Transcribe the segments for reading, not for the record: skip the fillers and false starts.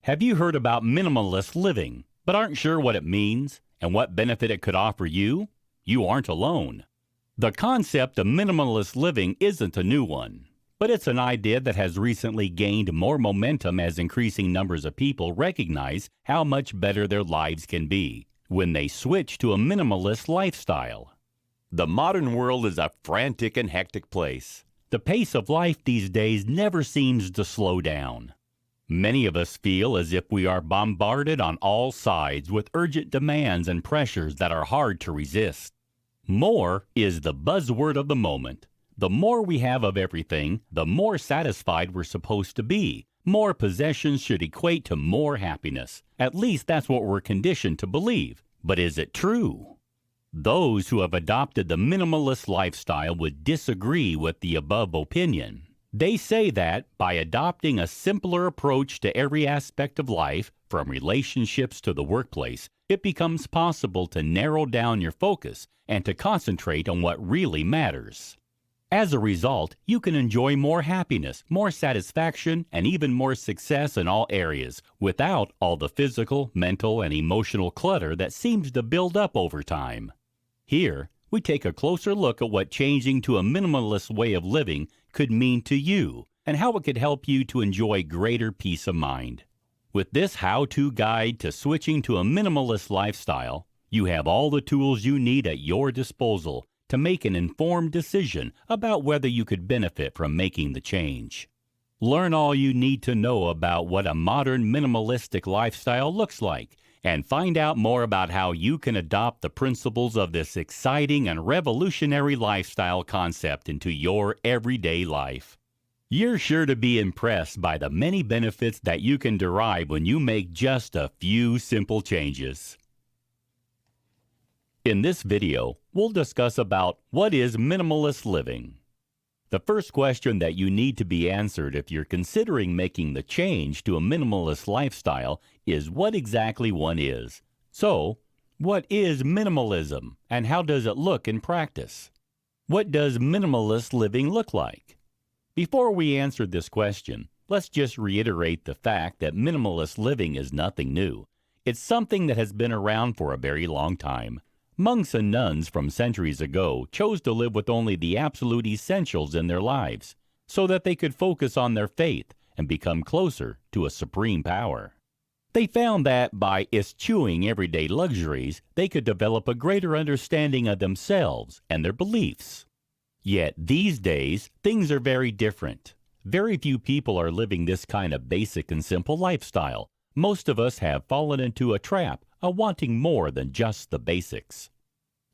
Have you heard about minimalist living, but aren't sure what it means and what benefit it could offer you? You aren't alone. The concept of minimalist living isn't a new one, but it's an idea that has recently gained more momentum as increasing numbers of people recognize how much better their lives can be when they switch to a minimalist lifestyle. The modern world is a frantic and hectic place. The pace of life these days never seems to slow down. Many of us feel as if we are bombarded on all sides with urgent demands and pressures that are hard to resist. More is the buzzword of the moment. The more we have of everything, the more satisfied we're supposed to be. More possessions should equate to more happiness. At least that's what we're conditioned to believe. But is it true? Those who have adopted the minimalist lifestyle would disagree with the above opinion. They say that by adopting a simpler approach to every aspect of life, from relationships to the workplace, it becomes possible to narrow down your focus and to concentrate on what really matters. As a result, you can enjoy more happiness, more satisfaction, and even more success in all areas without all the physical, mental, and emotional clutter that seems to build up over time. Here, we take a closer look at what changing to a minimalist way of living could mean to you and how it could help you to enjoy greater peace of mind. With this how-to guide to switching to a minimalist lifestyle, you have all the tools you need at your disposal to make an informed decision about whether you could benefit from making the change. Learn all you need to know about what a modern minimalistic lifestyle looks like, and find out more about how you can adopt the principles of this exciting and revolutionary lifestyle concept into your everyday life. You're sure to be impressed by the many benefits that you can derive when you make just a few simple changes. In this video, we'll discuss about what is minimalist living. The first question that you need to be answered if you're considering making the change to a minimalist lifestyle is what exactly one is. So, what is minimalism and how does it look in practice? What does minimalist living look like? Before we answer this question, let's just reiterate the fact that minimalist living is nothing new. It's something that has been around for a very long time. Monks and nuns from centuries ago chose to live with only the absolute essentials in their lives, so that they could focus on their faith and become closer to a supreme power. They found that by eschewing everyday luxuries, they could develop a greater understanding of themselves and their beliefs. Yet these days, things are very different. Very few people are living this kind of basic and simple lifestyle. Most of us have fallen into a trap of wanting more than just the basics.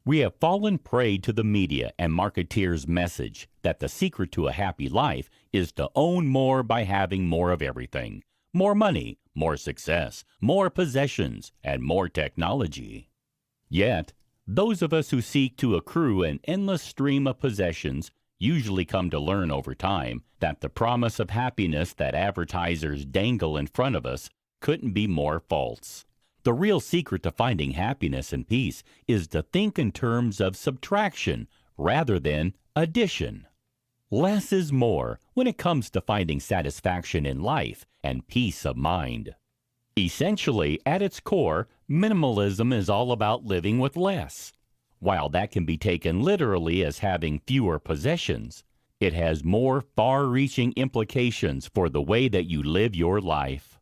We have fallen prey to the media and marketeers' message that the secret to a happy life is to own more by having more of everything. More money, more success, more possessions, and more technology. Yet, those of us who seek to accrue an endless stream of possessions usually come to learn over time that the promise of happiness that advertisers dangle in front of us couldn't be more false. The real secret to finding happiness and peace is to think in terms of subtraction rather than addition. Less is more when it comes to finding satisfaction in life and peace of mind. Essentially, at its core, minimalism is all about living with less. While that can be taken literally as having fewer possessions, it has more far-reaching implications for the way that you live your life.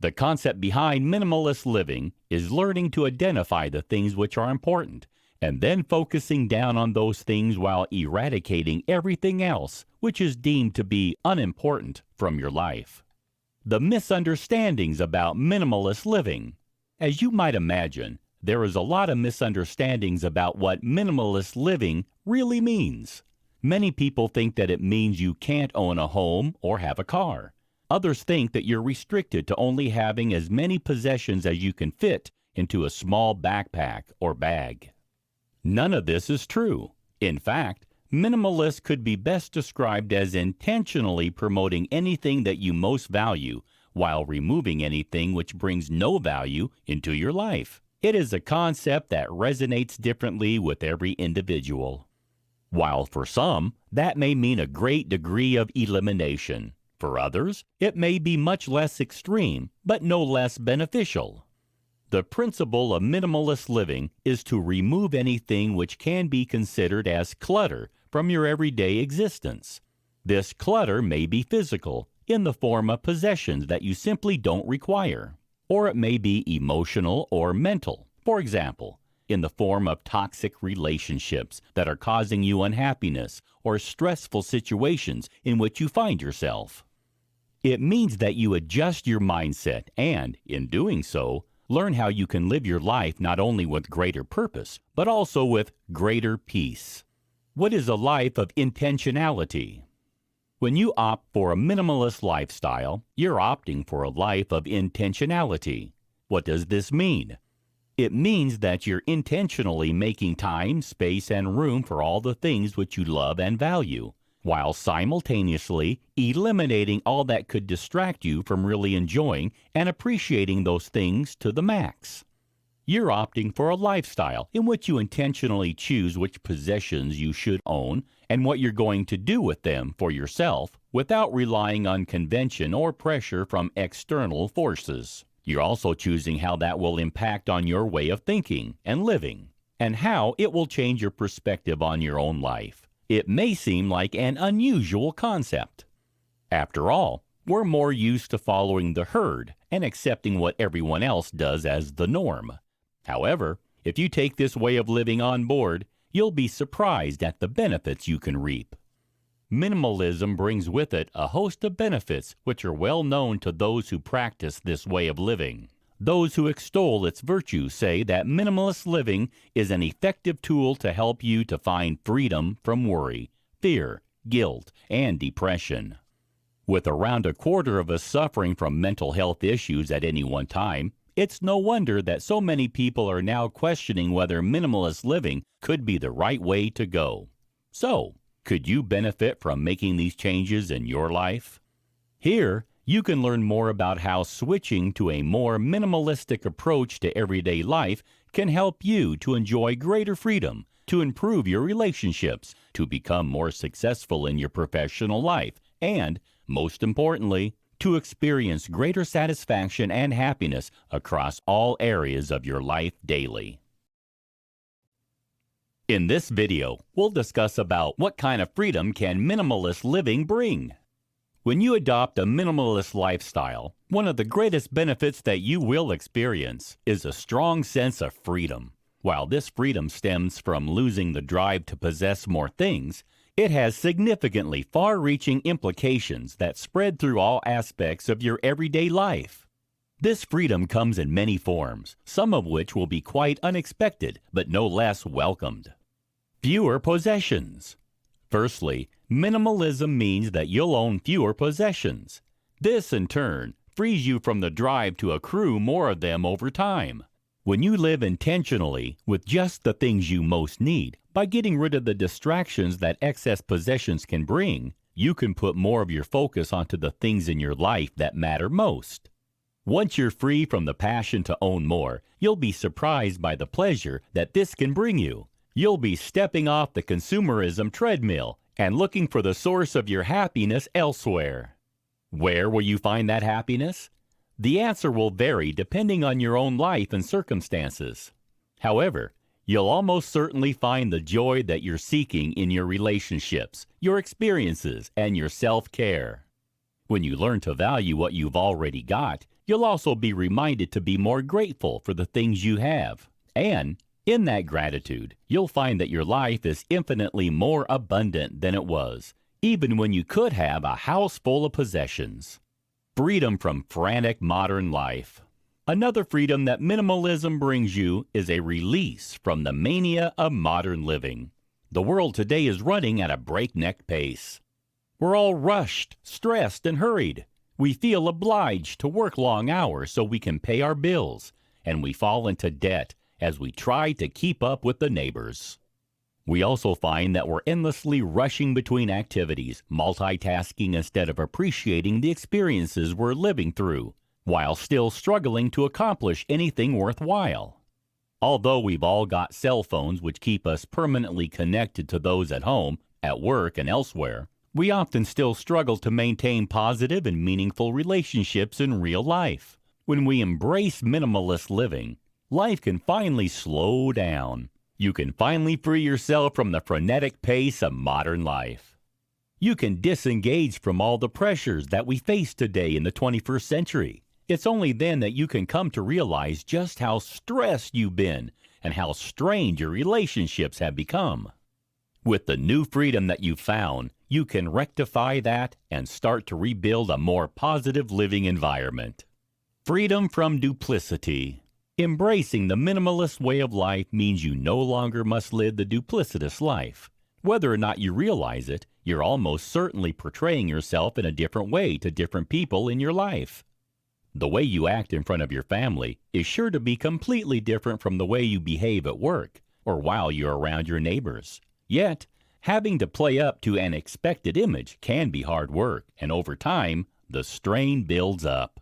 The concept behind minimalist living is learning to identify the things which are important, and then focusing down on those things while eradicating everything else which is deemed to be unimportant from your life. The misunderstandings about minimalist living. As you might imagine, there is a lot of misunderstandings about what minimalist living really means. Many people think that it means you can't own a home or have a car. Others think that you're restricted to only having as many possessions as you can fit into a small backpack or bag. None of this is true. In fact, minimalist could be best described as intentionally promoting anything that you most value while removing anything which brings no value into your life. It is a concept that resonates differently with every individual. While for some, that may mean a great degree of elimination. For others, it may be much less extreme, but no less beneficial. The principle of minimalist living is to remove anything which can be considered as clutter from your everyday existence. This clutter may be physical, in the form of possessions that you simply don't require, or it may be emotional or mental, for example, in the form of toxic relationships that are causing you unhappiness or stressful situations in which you find yourself. It means that you adjust your mindset and, in doing so, learn how you can live your life not only with greater purpose, but also with greater peace. What is a life of intentionality? When you opt for a minimalist lifestyle, you're opting for a life of intentionality. What does this mean? It means that you're intentionally making time, space, and room for all the things which you love and value, while simultaneously eliminating all that could distract you from really enjoying and appreciating those things to the max. You're opting for a lifestyle in which you intentionally choose which possessions you should own and what you're going to do with them for yourself without relying on convention or pressure from external forces. You're also choosing how that will impact on your way of thinking and living, and how it will change your perspective on your own life. It may seem like an unusual concept. After all, we're more used to following the herd and accepting what everyone else does as the norm. However, if you take this way of living on board, you'll be surprised at the benefits you can reap. Minimalism brings with it a host of benefits which are well known to those who practice this way of living. Those who extol its virtues say that minimalist living is an effective tool to help you to find freedom from worry, fear, guilt, and depression. With around a quarter of us suffering from mental health issues at any one time, it's no wonder that so many people are now questioning whether minimalist living could be the right way to go. So, could you benefit from making these changes in your life? Here, you can learn more about how switching to a more minimalistic approach to everyday life can help you to enjoy greater freedom, to improve your relationships, to become more successful in your professional life, and, most importantly, to experience greater satisfaction and happiness across all areas of your life daily. In this video, we'll discuss about what kind of freedom can minimalist living bring. When you adopt a minimalist lifestyle, one of the greatest benefits that you will experience is a strong sense of freedom. While this freedom stems from losing the drive to possess more things, it has significantly far-reaching implications that spread through all aspects of your everyday life. This freedom comes in many forms, some of which will be quite unexpected, but no less welcomed. Fewer possessions. Firstly, minimalism means that you'll own fewer possessions. This, in turn, frees you from the drive to accrue more of them over time. When you live intentionally with just the things you most need, by getting rid of the distractions that excess possessions can bring, you can put more of your focus onto the things in your life that matter most. Once you're free from the passion to own more, you'll be surprised by the pleasure that this can bring you. You'll be stepping off the consumerism treadmill and looking for the source of your happiness elsewhere. Where will you find that happiness? The answer will vary depending on your own life and circumstances. However, you'll almost certainly find the joy that you're seeking in your relationships, your experiences, and your self-care. When you learn to value what you've already got, you'll also be reminded to be more grateful for the things you have. And in that gratitude, you'll find that your life is infinitely more abundant than it was, even when you could have a house full of possessions. Freedom from frantic modern life. Another freedom that minimalism brings you is a release from the mania of modern living. The world today is running at a breakneck pace. We're all rushed, stressed, and hurried. We feel obliged to work long hours so we can pay our bills, and we fall into debt as we try to keep up with the neighbors. We also find that we're endlessly rushing between activities, multitasking instead of appreciating the experiences we're living through, while still struggling to accomplish anything worthwhile. Although we've all got cell phones which keep us permanently connected to those at home, at work, and elsewhere, We often still struggle to maintain positive and meaningful relationships in real life. When we embrace minimalist living, life can finally slow down. You can finally free yourself from the frenetic pace of modern life. You can disengage from all the pressures that we face today in the 21st century. It's only then that you can come to realize just how stressed you've been and how strained your relationships have become. With the new freedom that you've found, you can rectify that and start to rebuild a more positive living environment. Freedom from duplicity. Embracing the minimalist way of life means you no longer must live the duplicitous life. Whether or not you realize it, you're almost certainly portraying yourself in a different way to different people in your life. The way you act in front of your family is sure to be completely different from the way you behave at work or while you're around your neighbors. Yet, having to play up to an expected image can be hard work, and over time, the strain builds up.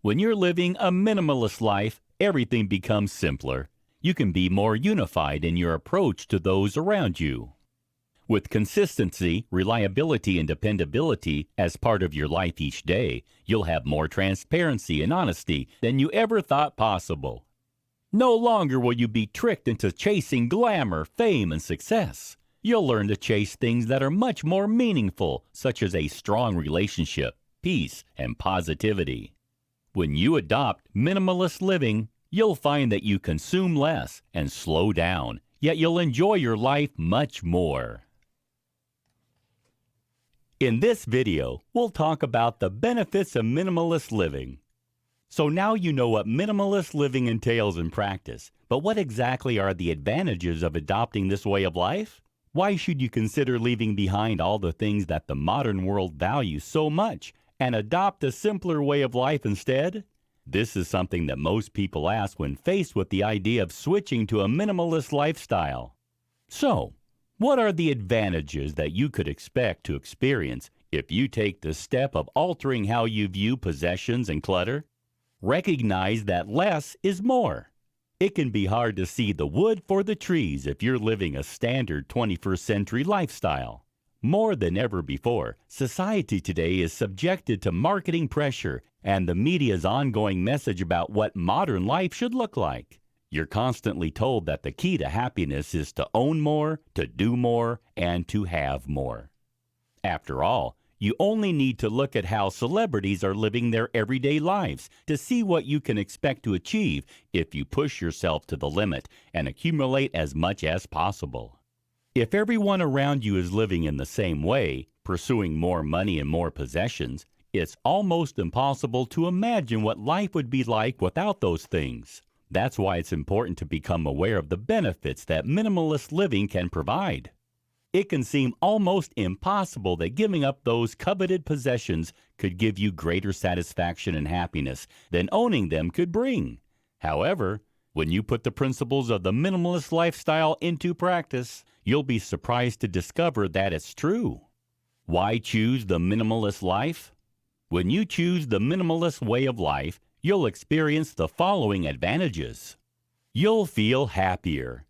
When you're living a minimalist life, everything becomes simpler. You can be more unified in your approach to those around you. With consistency, reliability, and dependability as part of your life each day, you'll have more transparency and honesty than you ever thought possible. No longer will you be tricked into chasing glamour, fame, and success. You'll learn to chase things that are much more meaningful, such as a strong relationship, peace, and positivity. When you adopt minimalist living, you'll find that you consume less and slow down, yet you'll enjoy your life much more. In this video, we'll talk about the benefits of minimalist living. So now you know what minimalist living entails in practice, but what exactly are the advantages of adopting this way of life? Why should you consider leaving behind all the things that the modern world values so much and adopt a simpler way of life instead? This is something that most people ask when faced with the idea of switching to a minimalist lifestyle. So, what are the advantages that you could expect to experience if you take the step of altering how you view possessions and clutter? Recognize that less is more. It can be hard to see the wood for the trees if you're living a standard 21st century lifestyle. More than ever before, society today is subjected to marketing pressure and the media's ongoing message about what modern life should look like. You're constantly told that the key to happiness is to own more, to do more, and to have more. After all, you only need to look at how celebrities are living their everyday lives to see what you can expect to achieve if you push yourself to the limit and accumulate as much as possible. If everyone around you is living in the same way, pursuing more money and more possessions, it's almost impossible to imagine what life would be like without those things. That's why it's important to become aware of the benefits that minimalist living can provide. It can seem almost impossible that giving up those coveted possessions could give you greater satisfaction and happiness than owning them could bring. However, when you put the principles of the minimalist lifestyle into practice, you'll be surprised to discover that it's true. Why choose the minimalist life? When you choose the minimalist way of life, you'll experience the following advantages. You'll feel happier.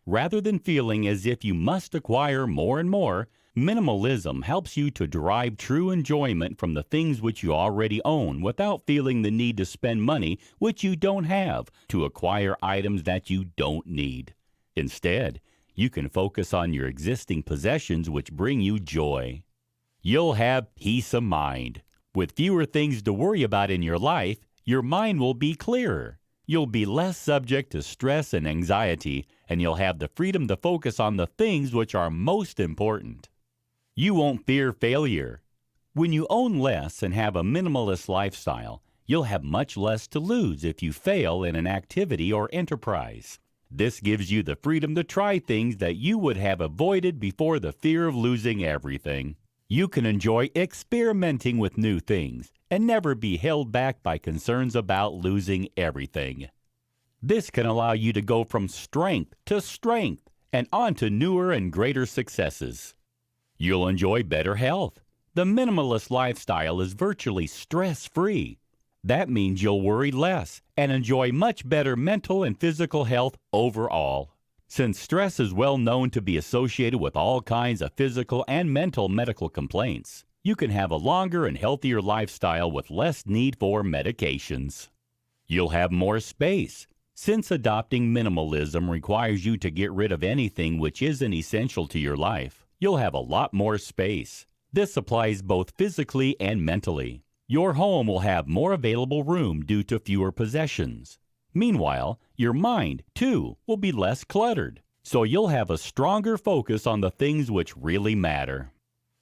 Rather than feeling as if you must acquire more and more, minimalism helps you to derive true enjoyment from the things which you already own without feeling the need to spend money which you don't have to acquire items that you don't need. Instead, you can focus on your existing possessions which bring you joy. You'll have peace of mind. With fewer things to worry about in your life, your mind will be clearer. You'll be less subject to stress and anxiety, and you'll have the freedom to focus on the things which are most important. You won't fear failure. When you own less and have a minimalist lifestyle, you'll have much less to lose if you fail in an activity or enterprise. This gives you the freedom to try things that you would have avoided before the fear of losing everything. You can enjoy experimenting with new things and never be held back by concerns about losing everything. This can allow you to go from strength to strength and on to newer and greater successes. You'll enjoy better health. The minimalist lifestyle is virtually stress-free. That means you'll worry less and enjoy much better mental and physical health overall. Since stress is well known to be associated with all kinds of physical and mental medical complaints, you can have a longer and healthier lifestyle with less need for medications. You'll have more space. Since adopting minimalism requires you to get rid of anything which isn't essential to your life, you'll have a lot more space. This applies both physically and mentally. Your home will have more available room due to fewer possessions. Meanwhile, your mind, too, will be less cluttered, so you'll have a stronger focus on the things which really matter.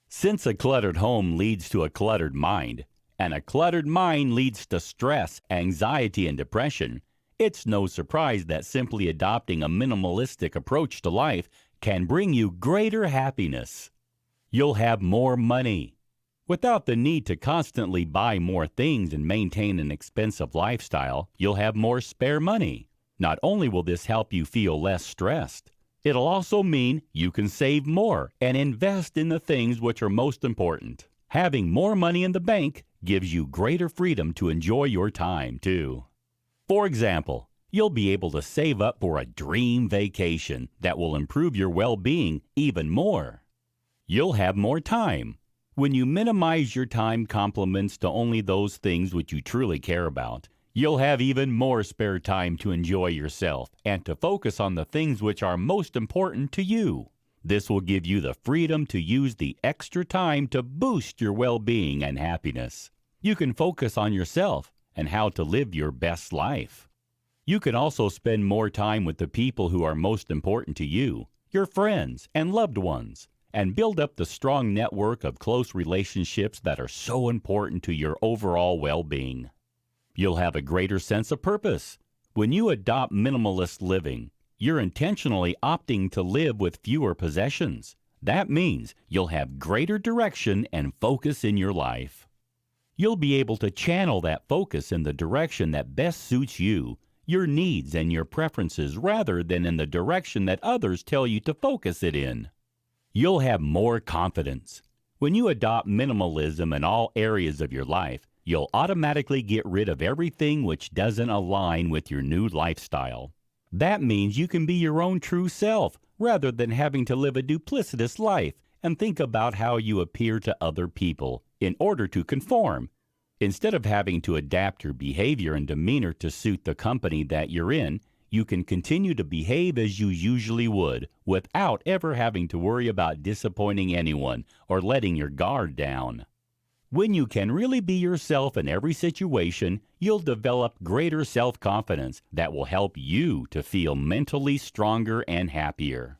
Since a cluttered home leads to a cluttered mind, and a cluttered mind leads to stress, anxiety, and depression, it's no surprise that simply adopting a minimalistic approach to life can bring you greater happiness. You'll have more money. Without the need to constantly buy more things and maintain an expensive lifestyle, you'll have more spare money. Not only will this help you feel less stressed, it'll also mean you can save more and invest in the things which are most important. Having more money in the bank gives you greater freedom to enjoy your time, too. For example, you'll be able to save up for a dream vacation that will improve your well-being even more. You'll have more time. When you minimize your time compliments to only those things which you truly care about, you'll have even more spare time to enjoy yourself and to focus on the things which are most important to you. This will give you the freedom to use the extra time to boost your well-being and happiness. You can focus on yourself and how to live your best life. You can also spend more time with the people who are most important to you, your friends and loved ones, and build up the strong network of close relationships that are so important to your overall well-being. You'll have a greater sense of purpose. When you adopt minimalist living, you're intentionally opting to live with fewer possessions. That means you'll have greater direction and focus in your life. You'll be able to channel that focus in the direction that best suits you, your needs and your preferences, rather than in the direction that others tell you to focus it in. You'll have more confidence. When you adopt minimalism in all areas of your life, you'll automatically get rid of everything which doesn't align with your new lifestyle. That means you can be your own true self, rather than having to live a duplicitous life and think about how you appear to other people in order to conform. Instead of having to adapt your behavior and demeanor to suit the company that you're in, you can continue to behave as you usually would without ever having to worry about disappointing anyone or letting your guard down. When you can really be yourself in every situation, you'll develop greater self-confidence that will help you to feel mentally stronger and happier.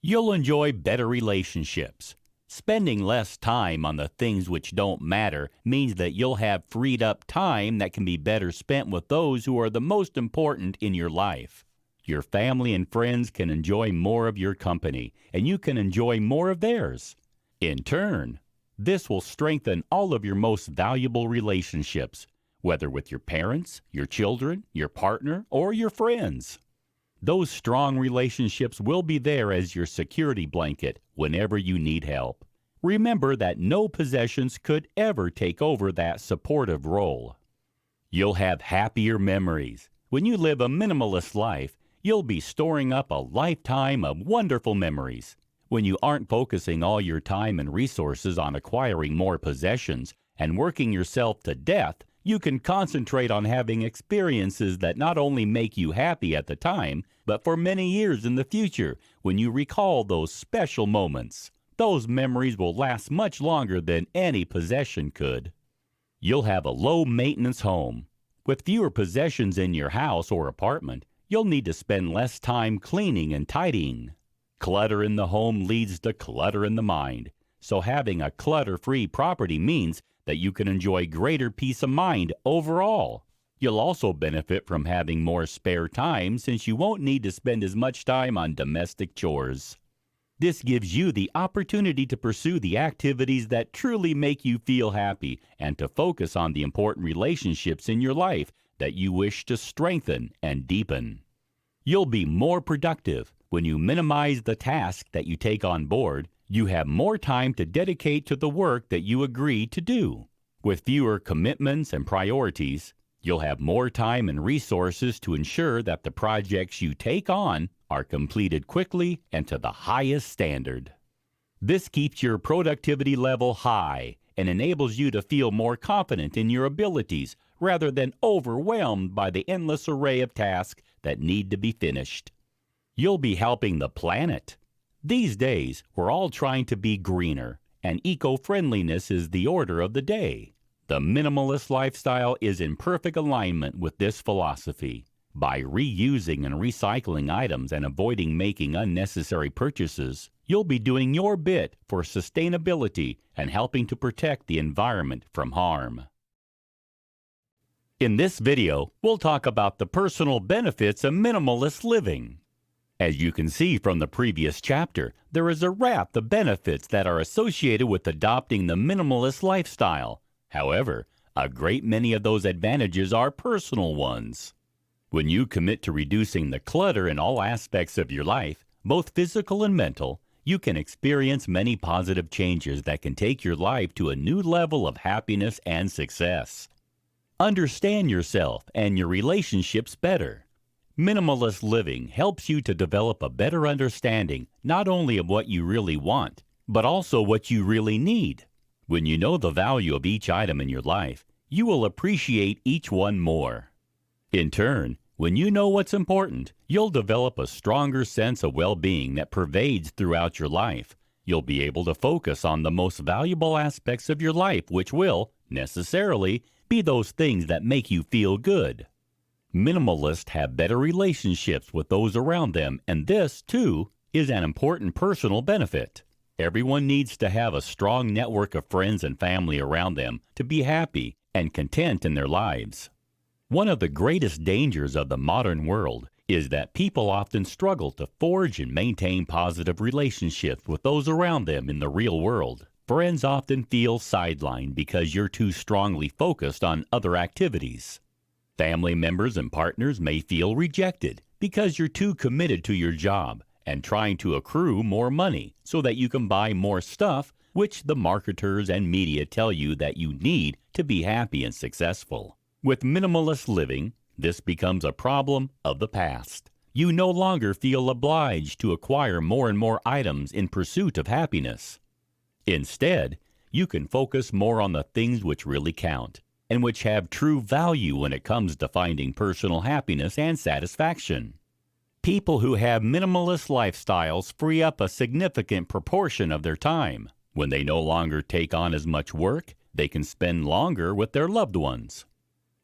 You'll enjoy better relationships. Spending less time on the things which don't matter means that you'll have freed up time that can be better spent with those who are the most important in your life. Your family and friends can enjoy more of your company, and you can enjoy more of theirs. In turn, this will strengthen all of your most valuable relationships, whether with your parents, your children, your partner, or your friends. Those strong relationships will be there as your security blanket whenever you need help. Remember that no possessions could ever take over that supportive role. You'll have happier memories. When you live a minimalist life, you'll be storing up a lifetime of wonderful memories. When you aren't focusing all your time and resources on acquiring more possessions and working yourself to death, you can concentrate on having experiences that not only make you happy at the time, but for many years in the future when you recall those special moments. Those memories will last much longer than any possession could. You'll have a low-maintenance home. With fewer possessions in your house or apartment, you'll need to spend less time cleaning and tidying. Clutter in the home leads to clutter in the mind, so having a clutter-free property means that you can enjoy greater peace of mind overall. You'll also benefit from having more spare time since you won't need to spend as much time on domestic chores. This gives you the opportunity to pursue the activities that truly make you feel happy and to focus on the important relationships in your life that you wish to strengthen and deepen. You'll be more productive. When you minimize the task that you take on board, you have more time to dedicate to the work that you agree to do. With fewer commitments and priorities, You'll have more time and resources to ensure that the projects you take on are completed quickly and to the highest standard. This keeps your productivity level high and enables you to feel more confident in your abilities rather than overwhelmed by the endless array of tasks that need to be finished. You'll be helping the planet. These days, we're all trying to be greener, and eco-friendliness is the order of the day. The minimalist lifestyle is in perfect alignment with this philosophy. By reusing and recycling items and avoiding making unnecessary purchases, you'll be doing your bit for sustainability and helping to protect the environment from harm. In this video, we'll talk about the personal benefits of minimalist living. As you can see from the previous chapter, there is a raft of benefits that are associated with adopting the minimalist lifestyle. However, a great many of those advantages are personal ones. When you commit to reducing the clutter in all aspects of your life, both physical and mental, you can experience many positive changes that can take your life to a new level of happiness and success. Understand yourself and your relationships better. Minimalist living helps you to develop a better understanding not only of what you really want, but also what you really need. When you know the value of each item in your life, you will appreciate each one more. In turn, when you know what's important, you'll develop a stronger sense of well-being that pervades throughout your life. You'll be able to focus on the most valuable aspects of your life, which will, necessarily, be those things that make you feel good. Minimalists have better relationships with those around them, and this, too, is an important personal benefit. Everyone needs to have a strong network of friends and family around them to be happy and content in their lives. One of the greatest dangers of the modern world is that people often struggle to forge and maintain positive relationships with those around them in the real world. Friends often feel sidelined because you're too strongly focused on other activities. Family members and partners may feel rejected because you're too committed to your job and trying to accrue more money so that you can buy more stuff, which the marketers and media tell you that you need to be happy and successful. With minimalist living, this becomes a problem of the past. You no longer feel obliged to acquire more and more items in pursuit of happiness. Instead, you can focus more on the things which really count and which have true value when it comes to finding personal happiness and satisfaction. People who have minimalist lifestyles free up a significant proportion of their time. When they no longer take on as much work, they can spend longer with their loved ones.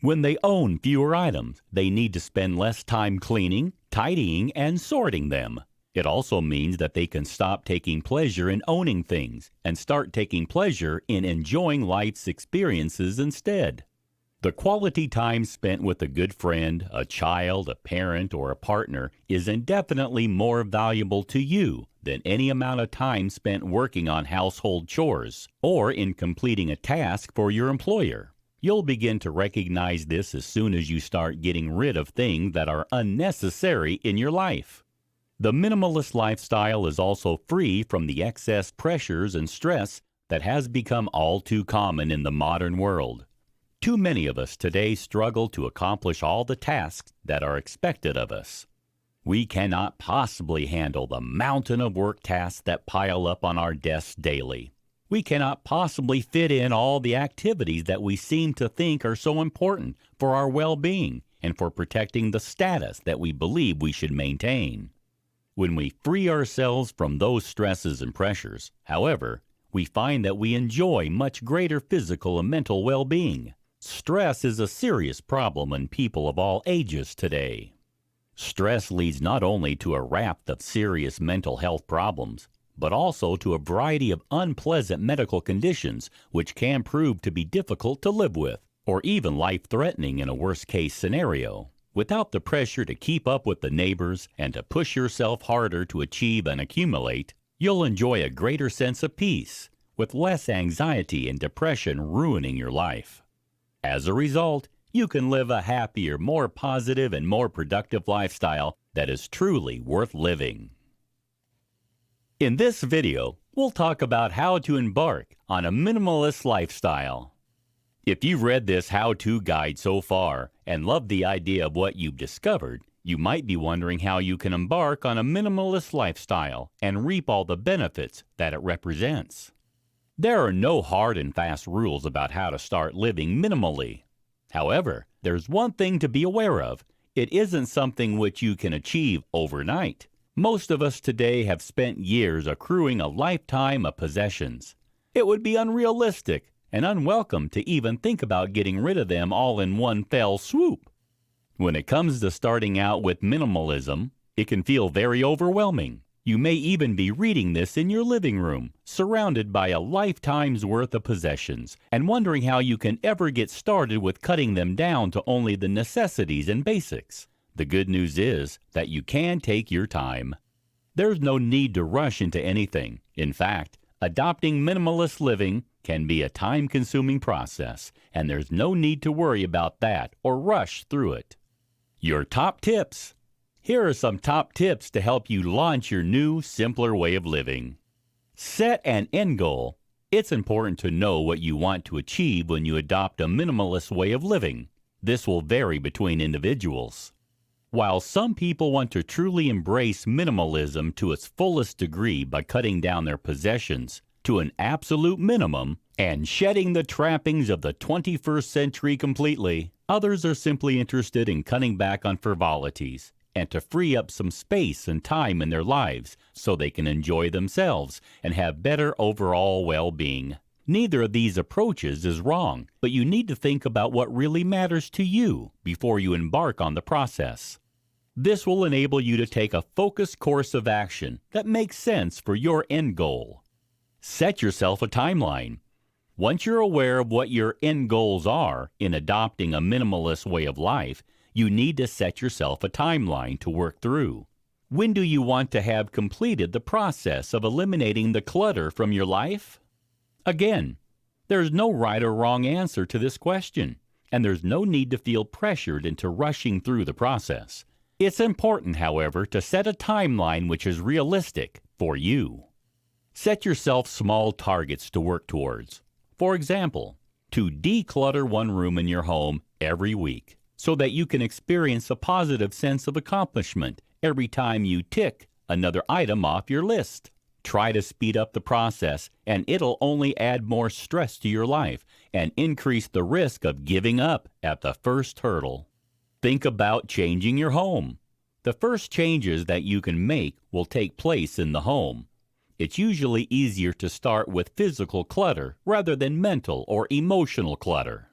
When they own fewer items, they need to spend less time cleaning, tidying, and sorting them. It also means that they can stop taking pleasure in owning things and start taking pleasure in enjoying life's experiences instead. The quality time spent with a good friend, a child, a parent, or a partner is indefinitely more valuable to you than any amount of time spent working on household chores or in completing a task for your employer. You'll begin to recognize this as soon as you start getting rid of things that are unnecessary in your life. The minimalist lifestyle is also free from the excess pressures and stress that has become all too common in the modern world. Too many of us today struggle to accomplish all the tasks that are expected of us. We cannot possibly handle the mountain of work tasks that pile up on our desks daily. We cannot possibly fit in all the activities that we seem to think are so important for our well-being and for protecting the status that we believe we should maintain. When we free ourselves from those stresses and pressures, however, we find that we enjoy much greater physical and mental well-being. Stress is a serious problem in people of all ages today. Stress leads not only to a raft of serious mental health problems, but also to a variety of unpleasant medical conditions which can prove to be difficult to live with, or even life-threatening in a worst-case scenario. Without the pressure to keep up with the neighbors and to push yourself harder to achieve and accumulate, you'll enjoy a greater sense of peace, with less anxiety and depression ruining your life. As a result, you can live a happier, more positive, and more productive lifestyle that is truly worth living. In this video, we'll talk about how to embark on a minimalist lifestyle. If you've read this how-to guide so far and love the idea of what you've discovered, you might be wondering how you can embark on a minimalist lifestyle and reap all the benefits that it represents. There are no hard and fast rules about how to start living minimally. However, there's one thing to be aware of. It isn't something which you can achieve overnight. Most of us today have spent years accruing a lifetime of possessions. It would be unrealistic and unwelcome to even think about getting rid of them all in one fell swoop. When it comes to starting out with minimalism, it can feel very overwhelming. You may even be reading this in your living room, surrounded by a lifetime's worth of possessions, and wondering how you can ever get started with cutting them down to only the necessities and basics. The good news is that you can take your time. There's no need to rush into anything. In fact, adopting minimalist living can be a time-consuming process, and there's no need to worry about that or rush through it. Your top tips. Here are some top tips to help you launch your new, simpler way of living. Set an end goal. It's important to know what you want to achieve when you adopt a minimalist way of living. This will vary between individuals. While some people want to truly embrace minimalism to its fullest degree by cutting down their possessions to an absolute minimum and shedding the trappings of the 21st century completely, others are simply interested in cutting back on frivolities and to free up some space and time in their lives so they can enjoy themselves and have better overall well-being. Neither of these approaches is wrong, but you need to think about what really matters to you before you embark on the process. This will enable you to take a focused course of action that makes sense for your end goal. Set yourself a timeline. Once you're aware of what your end goals are in adopting a minimalist way of life, you need to set yourself a timeline to work through. When do you want to have completed the process of eliminating the clutter from your life? Again, there's no right or wrong answer to this question, and there's no need to feel pressured into rushing through the process. It's important, however, to set a timeline which is realistic for you. Set yourself small targets to work towards. For example, to declutter one room in your home every week so that you can experience a positive sense of accomplishment every time you tick another item off your list. Try to speed up the process, and it'll only add more stress to your life and increase the risk of giving up at the first hurdle. Think about changing your home. The first changes that you can make will take place in the home. It's usually easier to start with physical clutter rather than mental or emotional clutter.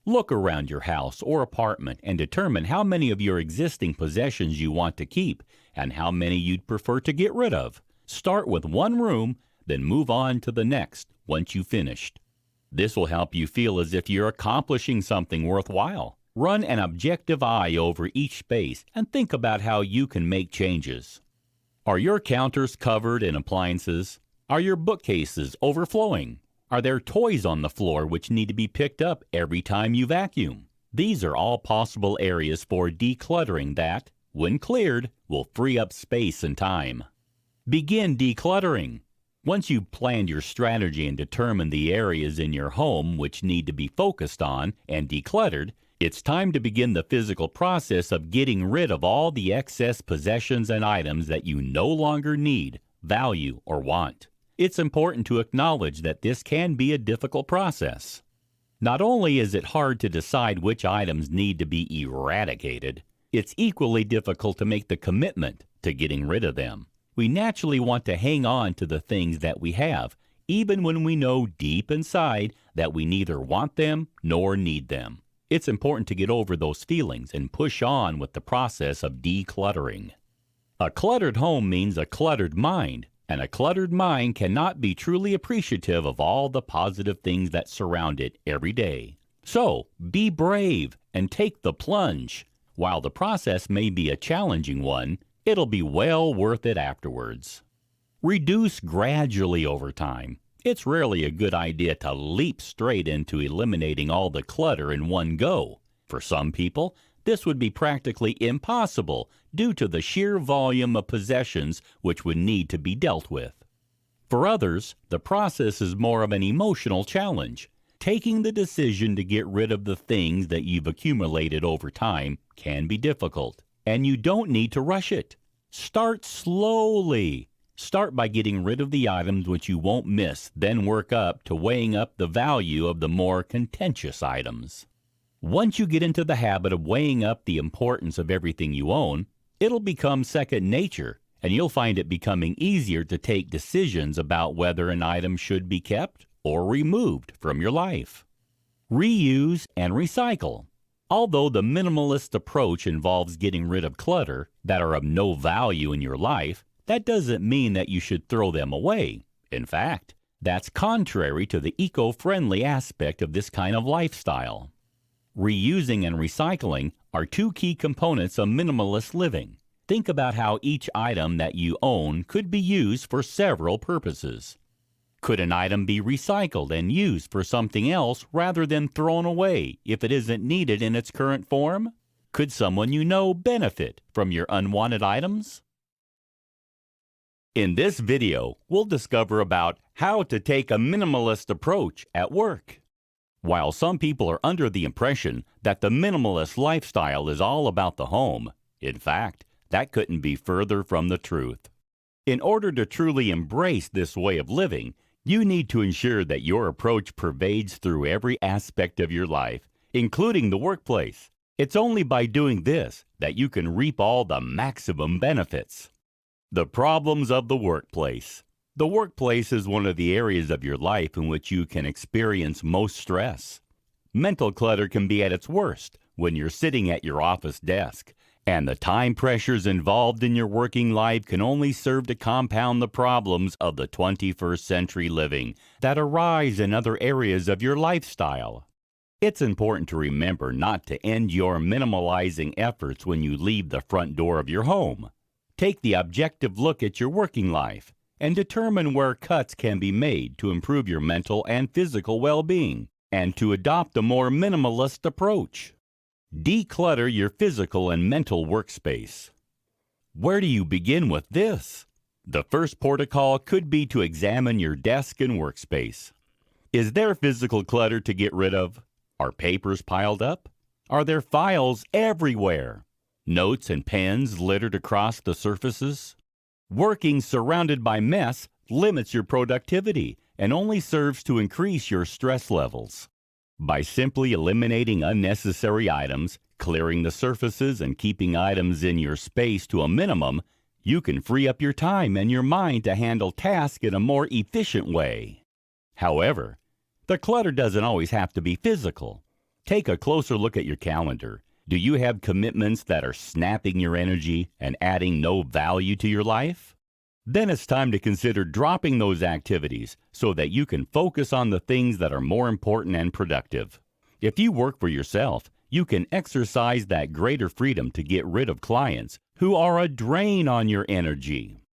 Look around your house or apartment and determine how many of your existing possessions you want to keep and how many you'd prefer to get rid of. Start with one room, then move on to the next once you've finished. This will help you feel as if you're accomplishing something worthwhile. Run an objective eye over each space and think about how you can make changes. Are your counters covered in appliances? Are your bookcases overflowing? Are there toys on the floor which need to be picked up every time you vacuum? These are all possible areas for decluttering that, when cleared, will free up space and time. Begin decluttering. Once you've planned your strategy and determined the areas in your home which need to be focused on and decluttered, it's time to begin the physical process of getting rid of all the excess possessions and items that you no longer need, value, or want. It's important to acknowledge that this can be a difficult process. Not only is it hard to decide which items need to be eradicated, it's equally difficult to make the commitment to getting rid of them. We naturally want to hang on to the things that we have, even when we know deep inside that we neither want them nor need them. It's important to get over those feelings and push on with the process of decluttering. A cluttered home means a cluttered mind, and a cluttered mind cannot be truly appreciative of all the positive things that surround it every day. So, be brave and take the plunge. While the process may be a challenging one, it'll be well worth it afterwards. Reduce gradually over time. It's rarely a good idea to leap straight into eliminating all the clutter in one go. For some people, this would be practically impossible due to the sheer volume of possessions which would need to be dealt with. For others, the process is more of an emotional challenge. Taking the decision to get rid of the things that you've accumulated over time can be difficult, and you don't need to rush it. Start slowly. Start by getting rid of the items which you won't miss, then work up to weighing up the value of the more contentious items. Once you get into the habit of weighing up the importance of everything you own, it'll become second nature, and you'll find it becoming easier to take decisions about whether an item should be kept or removed from your life. Reuse and recycle. Although the minimalist approach involves getting rid of clutter that are of no value in your life, that doesn't mean that you should throw them away. In fact, that's contrary to the eco-friendly aspect of this kind of lifestyle. Reusing and recycling are two key components of minimalist living. Think about how each item that you own could be used for several purposes. Could an item be recycled and used for something else rather than thrown away if it isn't needed in its current form? Could someone you know benefit from your unwanted items? In this video, we'll discover about how to take a minimalist approach at work. While some people are under the impression that the minimalist lifestyle is all about the home, in fact, that couldn't be further from the truth. In order to truly embrace this way of living, you need to ensure that your approach pervades through every aspect of your life, including the workplace. It's only by doing this that you can reap all the maximum benefits. The problems of the workplace. The workplace is one of the areas of your life in which you can experience most stress. Mental clutter can be at its worst when you're sitting at your office desk, and the time pressures involved in your working life can only serve to compound the problems of the 21st century living that arise in other areas of your lifestyle. It's important to remember not to end your minimalizing efforts when you leave the front door of your home. Take the objective look at your working life and determine where cuts can be made to improve your mental and physical well-being, and to adopt a more minimalist approach. Declutter your physical and mental workspace. Where do you begin with this? The first protocol could be to examine your desk and workspace. Is there physical clutter to get rid of? Are papers piled up? Are there files everywhere? Notes and pens littered across the surfaces? Working surrounded by mess limits your productivity and only serves to increase your stress levels. By simply eliminating unnecessary items, clearing the surfaces, and keeping items in your space to a minimum, you can free up your time and your mind to handle tasks in a more efficient way. However, the clutter doesn't always have to be physical. Take a closer look at your calendar. Do you have commitments that are snapping your energy and adding no value to your life? Then it's time to consider dropping those activities so that you can focus on the things that are more important and productive. If you work for yourself, you can exercise that greater freedom to get rid of clients who are a drain on your energy.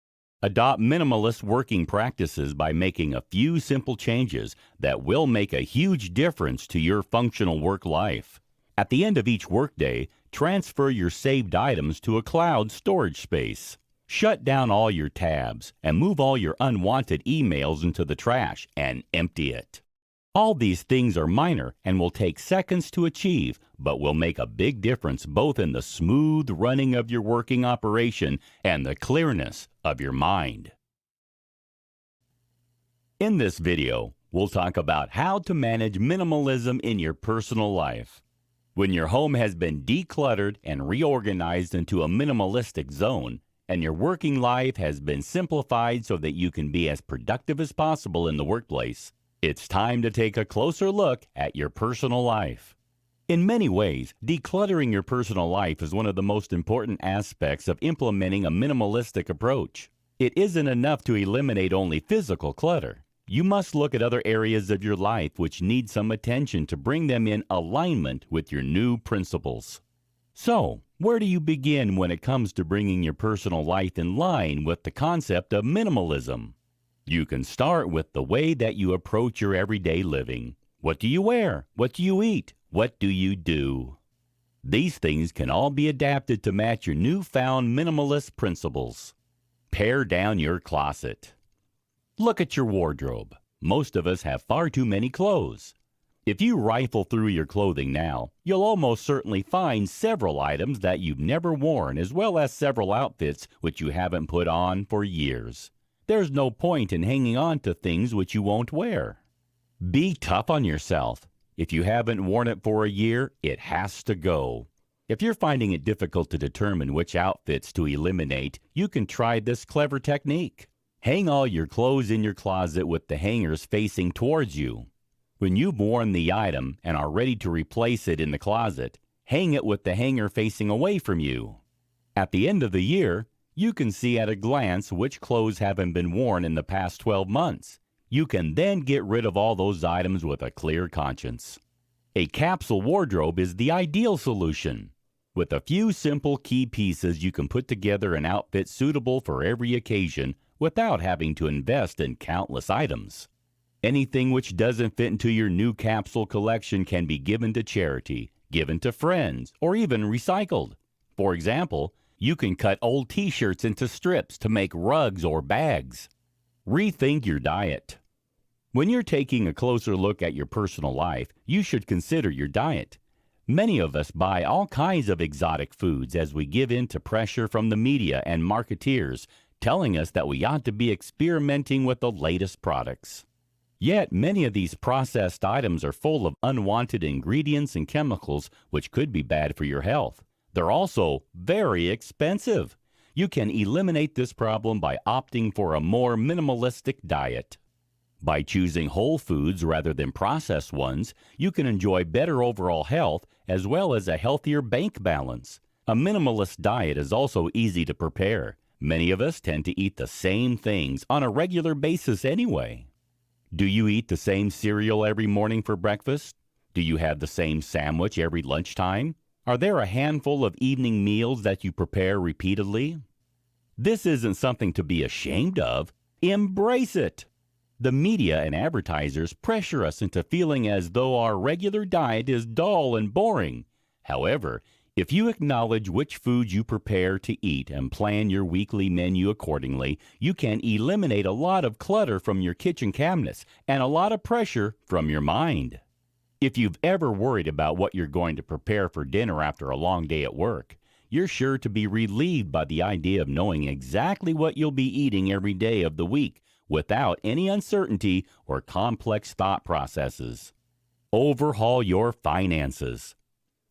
Adopt minimalist working practices by making a few simple changes that will make a huge difference to your functional work life. At the end of each workday, transfer your saved items to a cloud storage space. Shut down all your tabs and move all your unwanted emails into the trash and empty it. All these things are minor and will take seconds to achieve, but will make a big difference both in the smooth running of your working operation and the clearness of your mind. In this video, we'll talk about how to manage minimalism in your personal life. When your home has been decluttered and reorganized into a minimalistic zone, and your working life has been simplified so that you can be as productive as possible in the workplace, it's time to take a closer look at your personal life. In many ways, decluttering your personal life is one of the most important aspects of implementing a minimalistic approach. It isn't enough to eliminate only physical clutter. You must look at other areas of your life which need some attention to bring them in alignment with your new principles. So, where do you begin when it comes to bringing your personal life in line with the concept of minimalism? You can start with the way that you approach your everyday living. What do you wear? What do you eat? What do you do? These things can all be adapted to match your newfound minimalist principles. Pare down your closet. Look at your wardrobe. Most of us have far too many clothes. If you rifle through your clothing now, you'll almost certainly find several items that you've never worn, as well as several outfits which you haven't put on for years. There's no point in hanging on to things which you won't wear. Be tough on yourself. If you haven't worn it for a year, it has to go. If you're finding it difficult to determine which outfits to eliminate, you can try this clever technique. Hang all your clothes in your closet with the hangers facing towards you. When you've worn the item and are ready to replace it in the closet, hang it with the hanger facing away from you. At the end of the year, you can see at a glance which clothes haven't been worn in the past 12 months. You can then get rid of all those items with a clear conscience. A capsule wardrobe is the ideal solution. With a few simple key pieces, you can put together an outfit suitable for every occasion without having to invest in countless items. Anything which doesn't fit into your new capsule collection can be given to charity, given to friends, or even recycled. For example, you can cut old t-shirts into strips to make rugs or bags. Rethink your diet. When you're taking a closer look at your personal life, you should consider your diet. Many of us buy all kinds of exotic foods as we give in to pressure from the media and marketeers telling us that we ought to be experimenting with the latest products. Yet many of these processed items are full of unwanted ingredients and chemicals which could be bad for your health. They're also very expensive. You can eliminate this problem by opting for a more minimalistic diet. By choosing whole foods rather than processed ones, you can enjoy better overall health as well as a healthier bank balance. A minimalist diet is also easy to prepare. Many of us tend to eat the same things on a regular basis anyway. Do you eat the same cereal every morning for breakfast? Do you have the same sandwich every lunchtime? Are there a handful of evening meals that you prepare repeatedly? This isn't something to be ashamed of. Embrace it! The media and advertisers pressure us into feeling as though our regular diet is dull and boring. However, if you acknowledge which foods you prepare to eat and plan your weekly menu accordingly, you can eliminate a lot of clutter from your kitchen cabinets and a lot of pressure from your mind. If you've ever worried about what you're going to prepare for dinner after a long day at work, you're sure to be relieved by the idea of knowing exactly what you'll be eating every day of the week without any uncertainty or complex thought processes. Overhaul your finances.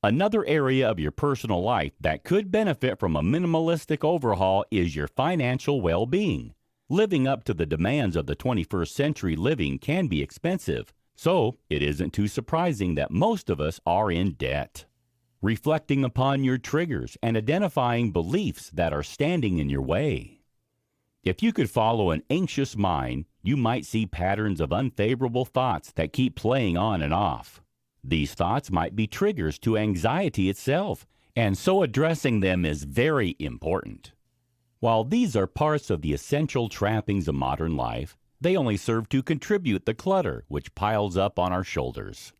Another area of your personal life that could benefit from a minimalistic overhaul is your financial well-being. Living up to the demands of the 21st century living can be expensive, so it isn't too surprising that most of us are in debt. Reflecting upon your triggers and identifying beliefs that are standing in your way. If you could follow an anxious mind, you might see patterns of unfavorable thoughts that keep playing on and off. These thoughts might be triggers to anxiety itself, and so addressing them is very important. While these are parts of the essential trappings of modern life, they only serve to contribute the clutter which piles up on our shoulders.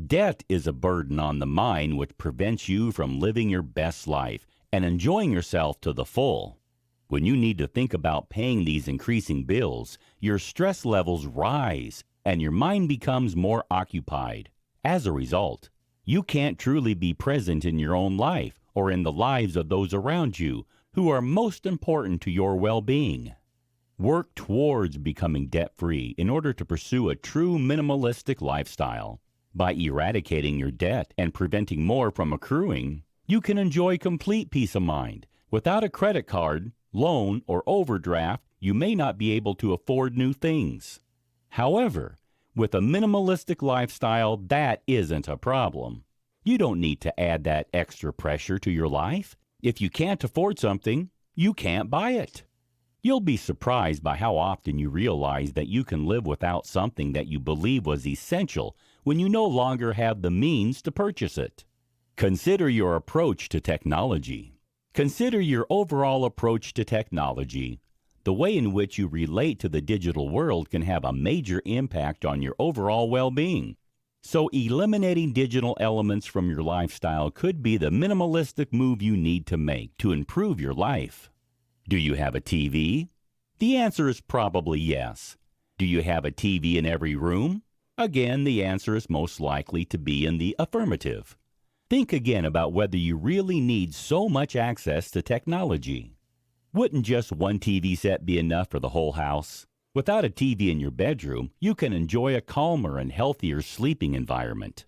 Debt is a burden on the mind which prevents you from living your best life and enjoying yourself to the full. When you need to think about paying these increasing bills, your stress levels rise and your mind becomes more occupied. As a result, you can't truly be present in your own life or in the lives of those around you who are most important to your well-being. Work towards becoming debt-free in order to pursue a true minimalistic lifestyle. By eradicating your debt and preventing more from accruing, you can enjoy complete peace of mind. Without a credit card, loan, or overdraft, you may not be able to afford new things. However, with a minimalistic lifestyle, that isn't a problem. You don't need to add that extra pressure to your life. If you can't afford something, you can't buy it. You'll be surprised by how often you realize that you can live without something that you believe was essential when you no longer have the means to purchase it. Consider your approach to technology. Consider your overall approach to technology. The way in which you relate to the digital world can have a major impact on your overall well-being. So eliminating digital elements from your lifestyle could be the minimalistic move you need to make to improve your life. Do you have a TV? The answer is probably yes. Do you have a TV in every room? Again, the answer is most likely to be in the affirmative. Think again about whether you really need so much access to technology. Wouldn't just one TV set be enough for the whole house? Without a TV in your bedroom, you can enjoy a calmer and healthier sleeping environment.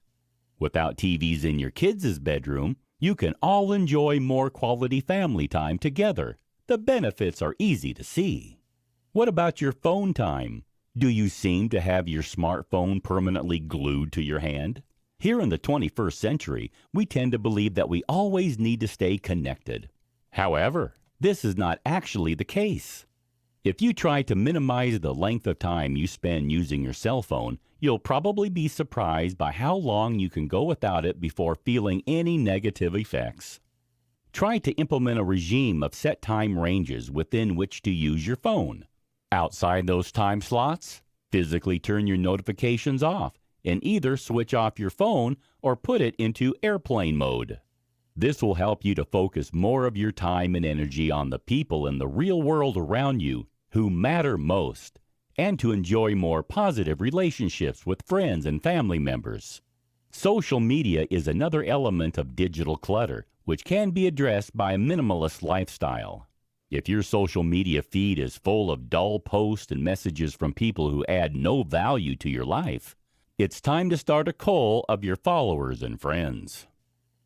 Without TVs in your kids' bedroom, you can all enjoy more quality family time together. The benefits are easy to see. What about your phone time? Do you seem to have your smartphone permanently glued to your hand? Here in the 21st century, we tend to believe that we always need to stay connected. However, this is not actually the case. If you try to minimize the length of time you spend using your cell phone, you'll probably be surprised by how long you can go without it before feeling any negative effects. Try to implement a regime of set time ranges within which to use your phone. Outside those time slots, physically turn your notifications off and either switch off your phone or put it into airplane mode. This will help you to focus more of your time and energy on the people in the real world around you who matter most, and to enjoy more positive relationships with friends and family members. Social media is another element of digital clutter, which can be addressed by a minimalist lifestyle. If your social media feed is full of dull posts and messages from people who add no value to your life, it's time to start a cull of your followers and friends.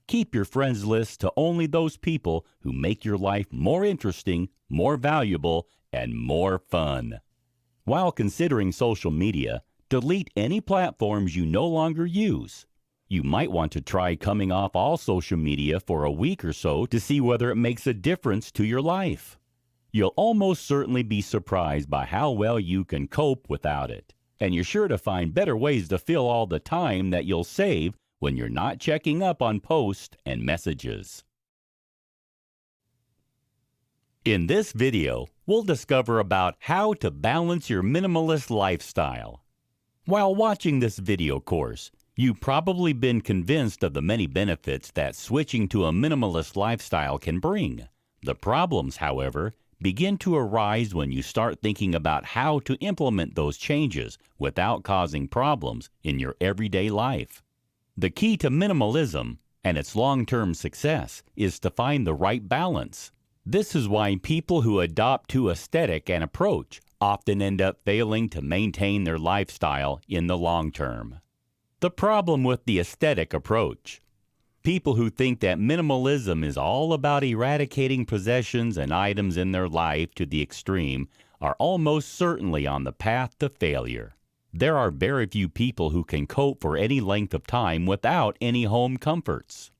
Keep your friends list to only those people who make your life more interesting, more valuable, and more fun. While considering social media, delete any platforms you no longer use. You might want to try coming off all social media for a week or so to see whether it makes a difference to your life. You'll almost certainly be surprised by how well you can cope without it, and you're sure to find better ways to fill all the time that you'll save when you're not checking up on posts and messages. In this video, we'll discover about how to balance your minimalist lifestyle. While watching this video course, you've probably been convinced of the many benefits that switching to a minimalist lifestyle can bring. The problems, however, begin to arise when you start thinking about how to implement those changes without causing problems in your everyday life. The key to minimalism and its long-term success is to find the right balance. This is why people who adopt too aesthetic an approach often end up failing to maintain their lifestyle in the long term. The problem with the aesthetic approach: people who think that minimalism is all about eradicating possessions and items in their life to the extreme are almost certainly on the path to failure. There are very few people who can cope for any length of time without any home comforts.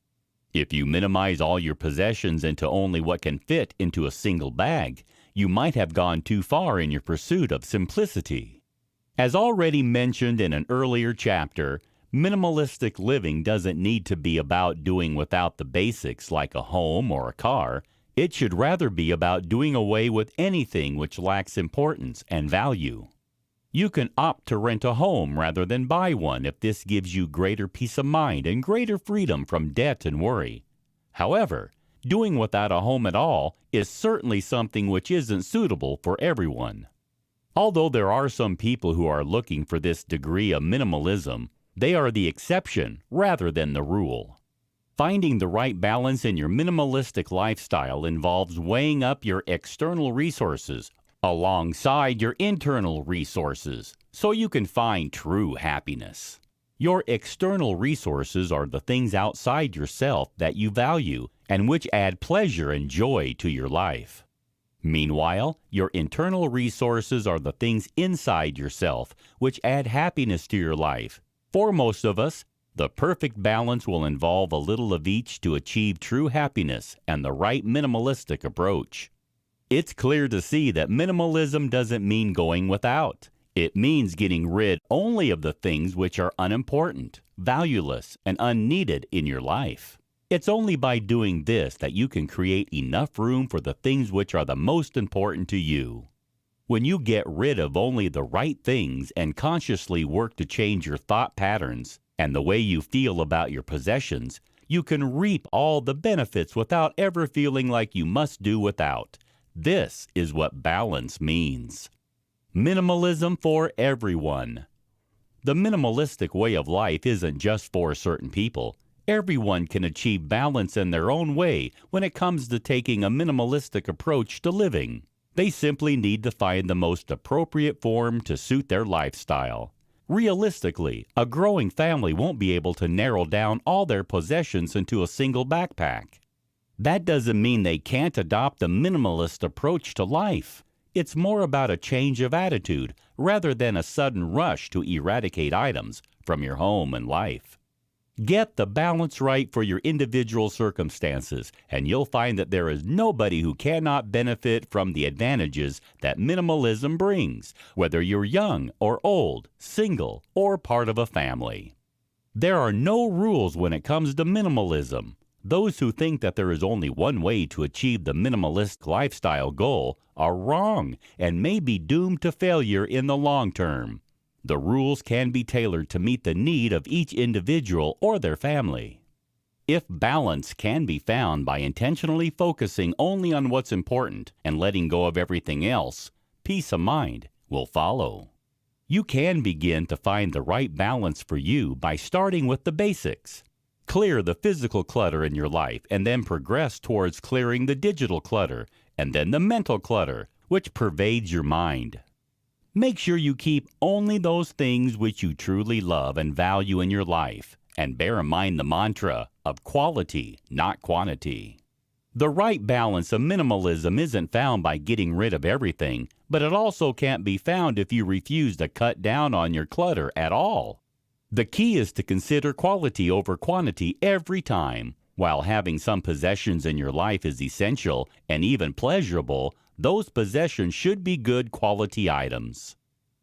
If you minimize all your possessions into only what can fit into a single bag, you might have gone too far in your pursuit of simplicity. As already mentioned in an earlier chapter, minimalistic living doesn't need to be about doing without the basics like a home or a car. It should rather be about doing away with anything which lacks importance and value. You can opt to rent a home rather than buy one if this gives you greater peace of mind and greater freedom from debt and worry. However, doing without a home at all is certainly something which isn't suitable for everyone. Although there are some people who are looking for this degree of minimalism, they are the exception rather than the rule. Finding the right balance in your minimalistic lifestyle involves weighing up your external resources alongside your internal resources so you can find true happiness. Your external resources are the things outside yourself that you value and which add pleasure and joy to your life. Meanwhile, your internal resources are the things inside yourself which add happiness to your life. For most of us, the perfect balance will involve a little of each to achieve true happiness and the right minimalistic approach. It's clear to see that minimalism doesn't mean going without. It means getting rid only of the things which are unimportant, valueless, and unneeded in your life. It's only by doing this that you can create enough room for the things which are the most important to you. When you get rid of only the right things and consciously work to change your thought patterns and the way you feel about your possessions, you can reap all the benefits without ever feeling like you must do without. This is what balance means. Minimalism for everyone. The minimalistic way of life isn't just for certain people. Everyone can achieve balance in their own way when it comes to taking a minimalistic approach to living. They simply need to find the most appropriate form to suit their lifestyle. Realistically, a growing family won't be able to narrow down all their possessions into a single backpack. That doesn't mean they can't adopt a minimalist approach to life. It's more about a change of attitude rather than a sudden rush to eradicate items from your home and life. Get the balance right for your individual circumstances, and you'll find that there is nobody who cannot benefit from the advantages that minimalism brings, whether you're young or old, single, or part of a family. There are no rules when it comes to minimalism. Those who think that there is only one way to achieve the minimalist lifestyle goal are wrong and may be doomed to failure in the long term. The rules can be tailored to meet the need of each individual or their family. If balance can be found by intentionally focusing only on what's important and letting go of everything else, peace of mind will follow. You can begin to find the right balance for you by starting with the basics. Clear the physical clutter in your life and then progress towards clearing the digital clutter and then the mental clutter, which pervades your mind. Make sure you keep only those things which you truly love and value in your life, and bear in mind the mantra of quality, not quantity. The right balance of minimalism isn't found by getting rid of everything, but it also can't be found if you refuse to cut down on your clutter at all. The key is to consider quality over quantity every time. While having some possessions in your life is essential and even pleasurable, those possessions should be good quality items.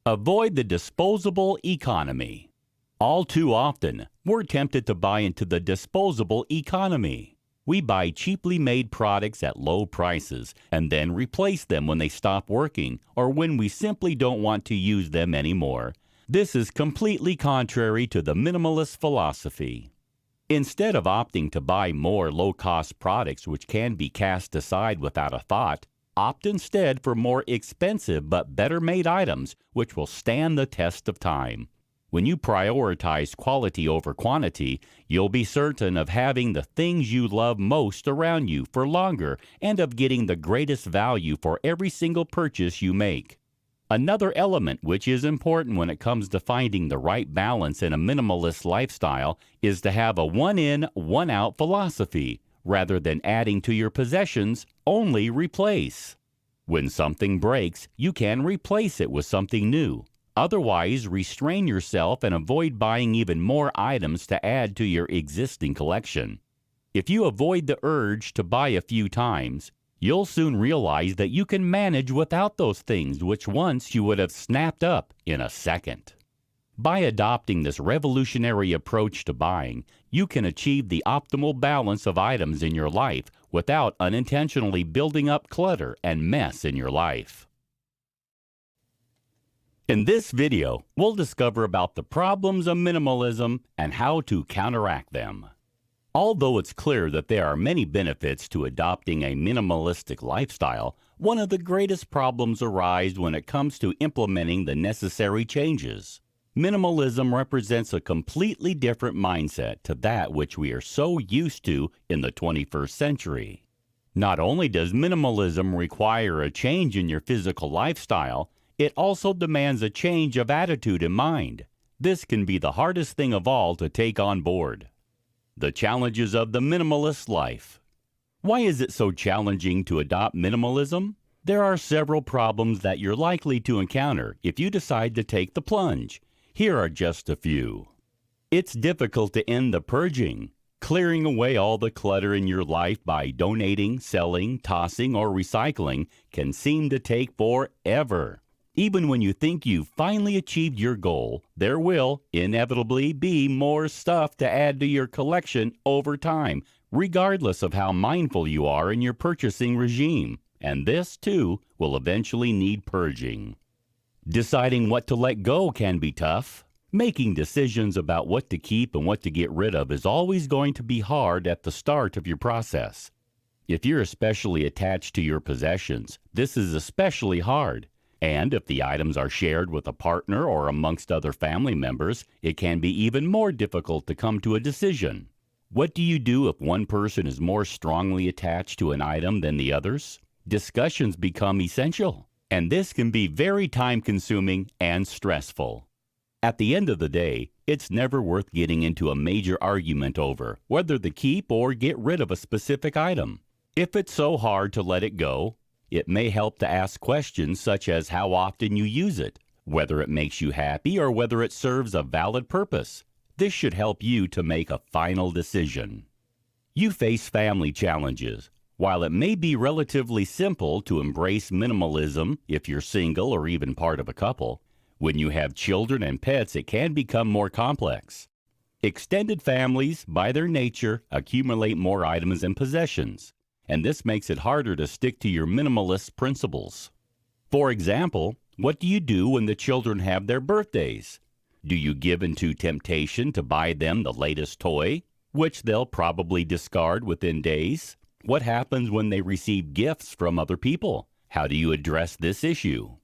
Avoid the disposable economy. All too often, we're tempted to buy into the disposable economy. We buy cheaply made products at low prices and then replace them when they stop working or when we simply don't want to use them anymore. This is completely contrary to the minimalist philosophy. Instead of opting to buy more low-cost products which can be cast aside without a thought, opt instead for more expensive but better-made items which will stand the test of time. When you prioritize quality over quantity, you'll be certain of having the things you love most around you for longer and of getting the greatest value for every single purchase you make. Another element which is important when it comes to finding the right balance in a minimalist lifestyle is to have a one-in, one-out philosophy. Rather than adding to your possessions, only replace. When something breaks, you can replace it with something new. Otherwise, restrain yourself and avoid buying even more items to add to your existing collection. If you avoid the urge to buy a few times, you'll soon realize that you can manage without those things which once you would have snapped up in a second. By adopting this revolutionary approach to buying, you can achieve the optimal balance of items in your life without unintentionally building up clutter and mess in your life. In this video, we'll discover about the problems of minimalism and how to counteract them. Although it's clear that there are many benefits to adopting a minimalistic lifestyle, one of the greatest problems arise when it comes to implementing the necessary changes. Minimalism represents a completely different mindset to that which we are so used to in the 21st century. Not only does minimalism require a change in your physical lifestyle, it also demands a change of attitude and mind. This can be the hardest thing of all to take on board. The challenges of the minimalist life. Why is it so challenging to adopt minimalism? There are several problems that you're likely to encounter if you decide to take the plunge. Here are just a few. It's difficult to end the purging. Clearing away all the clutter in your life by donating, selling, tossing, or recycling can seem to take forever. Even when you think you've finally achieved your goal, there will inevitably be more stuff to add to your collection over time, regardless of how mindful you are in your purchasing regime. And this, too, will eventually need purging. Deciding what to let go can be tough. Making decisions about what to keep and what to get rid of is always going to be hard at the start of your process. If you're especially attached to your possessions, this is especially hard. And if the items are shared with a partner or amongst other family members, it can be even more difficult to come to a decision. What do you do if one person is more strongly attached to an item than the others? Discussions become essential, and this can be very time-consuming and stressful. At the end of the day, it's never worth getting into a major argument over whether to keep or get rid of a specific item. If it's so hard to let it go, it may help to ask questions such as how often you use it, whether it makes you happy, or whether it serves a valid purpose. This should help you to make a final decision. You face family challenges. While it may be relatively simple to embrace minimalism if you're single or even part of a couple, when you have children and pets, it can become more complex. Extended families, by their nature, accumulate more items and possessions, and this makes it harder to stick to your minimalist principles. For example, what do you do when the children have their birthdays? Do you give into temptation to buy them the latest toy, which they'll probably discard within days? What happens when they receive gifts from other people? How do you address this issue?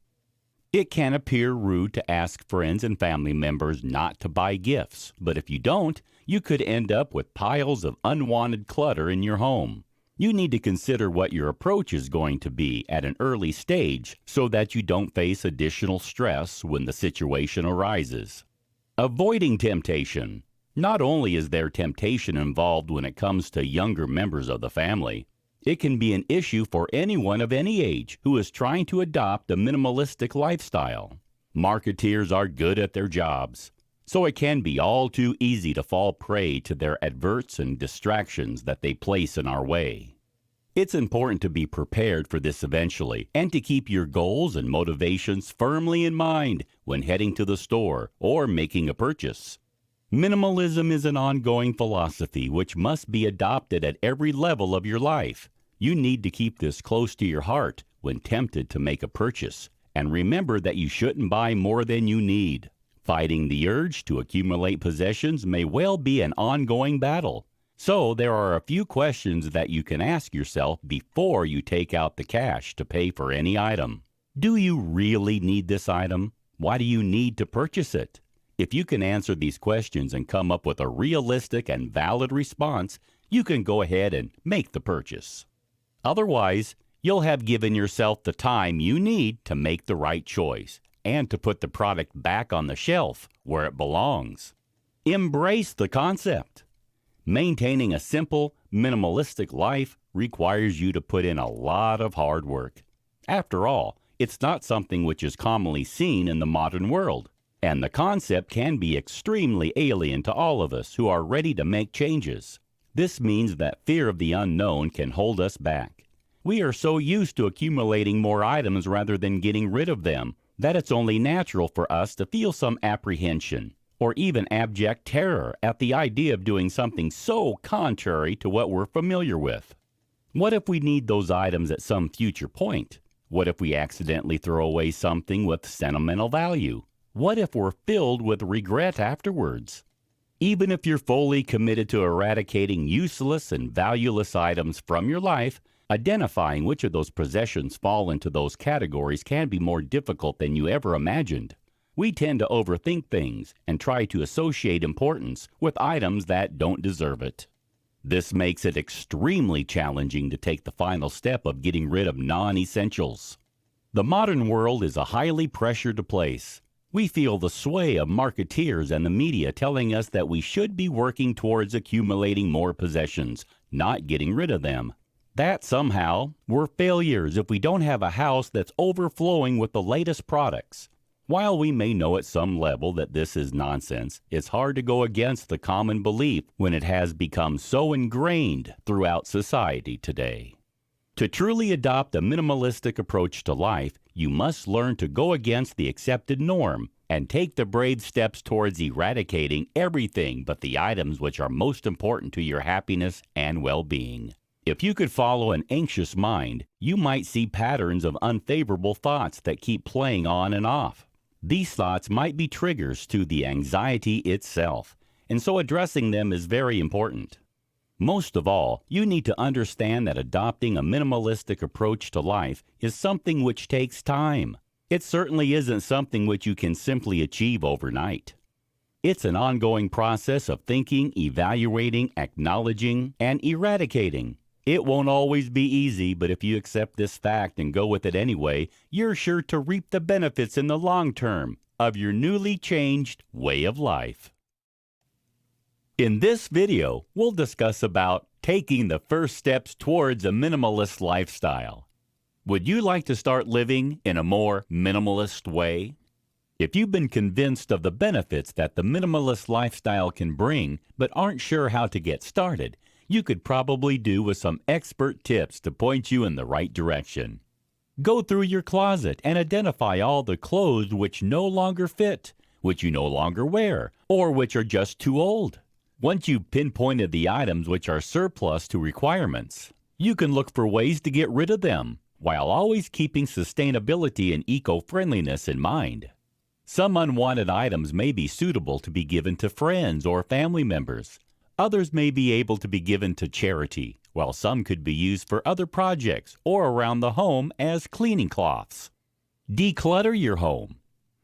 It can appear rude to ask friends and family members not to buy gifts, but if you don't, you could end up with piles of unwanted clutter in your home. You need to consider what your approach is going to be at an early stage so that you don't face additional stress when the situation arises. Avoiding temptation. Not only is there temptation involved when it comes to younger members of the family, it can be an issue for anyone of any age who is trying to adopt a minimalistic lifestyle. Marketeers are good at their jobs, so it can be all too easy to fall prey to their adverts and distractions that they place in our way. It's important to be prepared for this eventually and to keep your goals and motivations firmly in mind when heading to the store or making a purchase. Minimalism is an ongoing philosophy which must be adopted at every level of your life. You need to keep this close to your heart when tempted to make a purchase, and remember that you shouldn't buy more than you need. Fighting the urge to accumulate possessions may well be an ongoing battle. So there are a few questions that you can ask yourself before you take out the cash to pay for any item. Do you really need this item? Why do you need to purchase it? If you can answer these questions and come up with a realistic and valid response, you can go ahead and make the purchase. Otherwise, you'll have given yourself the time you need to make the right choice and to put the product back on the shelf where it belongs. Embrace the concept. Maintaining a simple, minimalistic life requires you to put in a lot of hard work. After all, it's not something which is commonly seen in the modern world. And the concept can be extremely alien to all of us who are ready to make changes. This means that fear of the unknown can hold us back. We are so used to accumulating more items rather than getting rid of them that it's only natural for us to feel some apprehension or even abject terror at the idea of doing something so contrary to what we're familiar with. What if we need those items at some future point? What if we accidentally throw away something with sentimental value? What if we're filled with regret afterwards? Even if you're fully committed to eradicating useless and valueless items from your life, identifying which of those possessions fall into those categories can be more difficult than you ever imagined. We tend to overthink things and try to associate importance with items that don't deserve it. This makes it extremely challenging to take the final step of getting rid of non-essentials. The modern world is a highly pressured place. We feel the sway of marketeers and the media telling us that we should be working towards accumulating more possessions, not getting rid of them. That somehow we're failures if we don't have a house that's overflowing with the latest products. While we may know at some level that this is nonsense, it's hard to go against the common belief when it has become so ingrained throughout society today. To truly adopt a minimalistic approach to life, you must learn to go against the accepted norm and take the brave steps towards eradicating everything but the items which are most important to your happiness and well-being. If you could follow an anxious mind, you might see patterns of unfavorable thoughts that keep playing on and off. These thoughts might be triggers to the anxiety itself, and so addressing them is very important. Most of all, you need to understand that adopting a minimalistic approach to life is something which takes time. It certainly isn't something which you can simply achieve overnight. It's an ongoing process of thinking, evaluating, acknowledging, and eradicating. It won't always be easy, but if you accept this fact and go with it anyway, you're sure to reap the benefits in the long term of your newly changed way of life. In this video, we'll discuss about taking the first steps towards a minimalist lifestyle. Would you like to start living in a more minimalist way? If you've been convinced of the benefits that the minimalist lifestyle can bring, but aren't sure how to get started, you could probably do with some expert tips to point you in the right direction. Go through your closet and identify all the clothes which no longer fit, which you no longer wear, or which are just too old. Once you've pinpointed the items which are surplus to requirements, you can look for ways to get rid of them, while always keeping sustainability and eco-friendliness in mind. Some unwanted items may be suitable to be given to friends or family members. Others may be able to be given to charity, while some could be used for other projects or around the home as cleaning cloths. Declutter your home.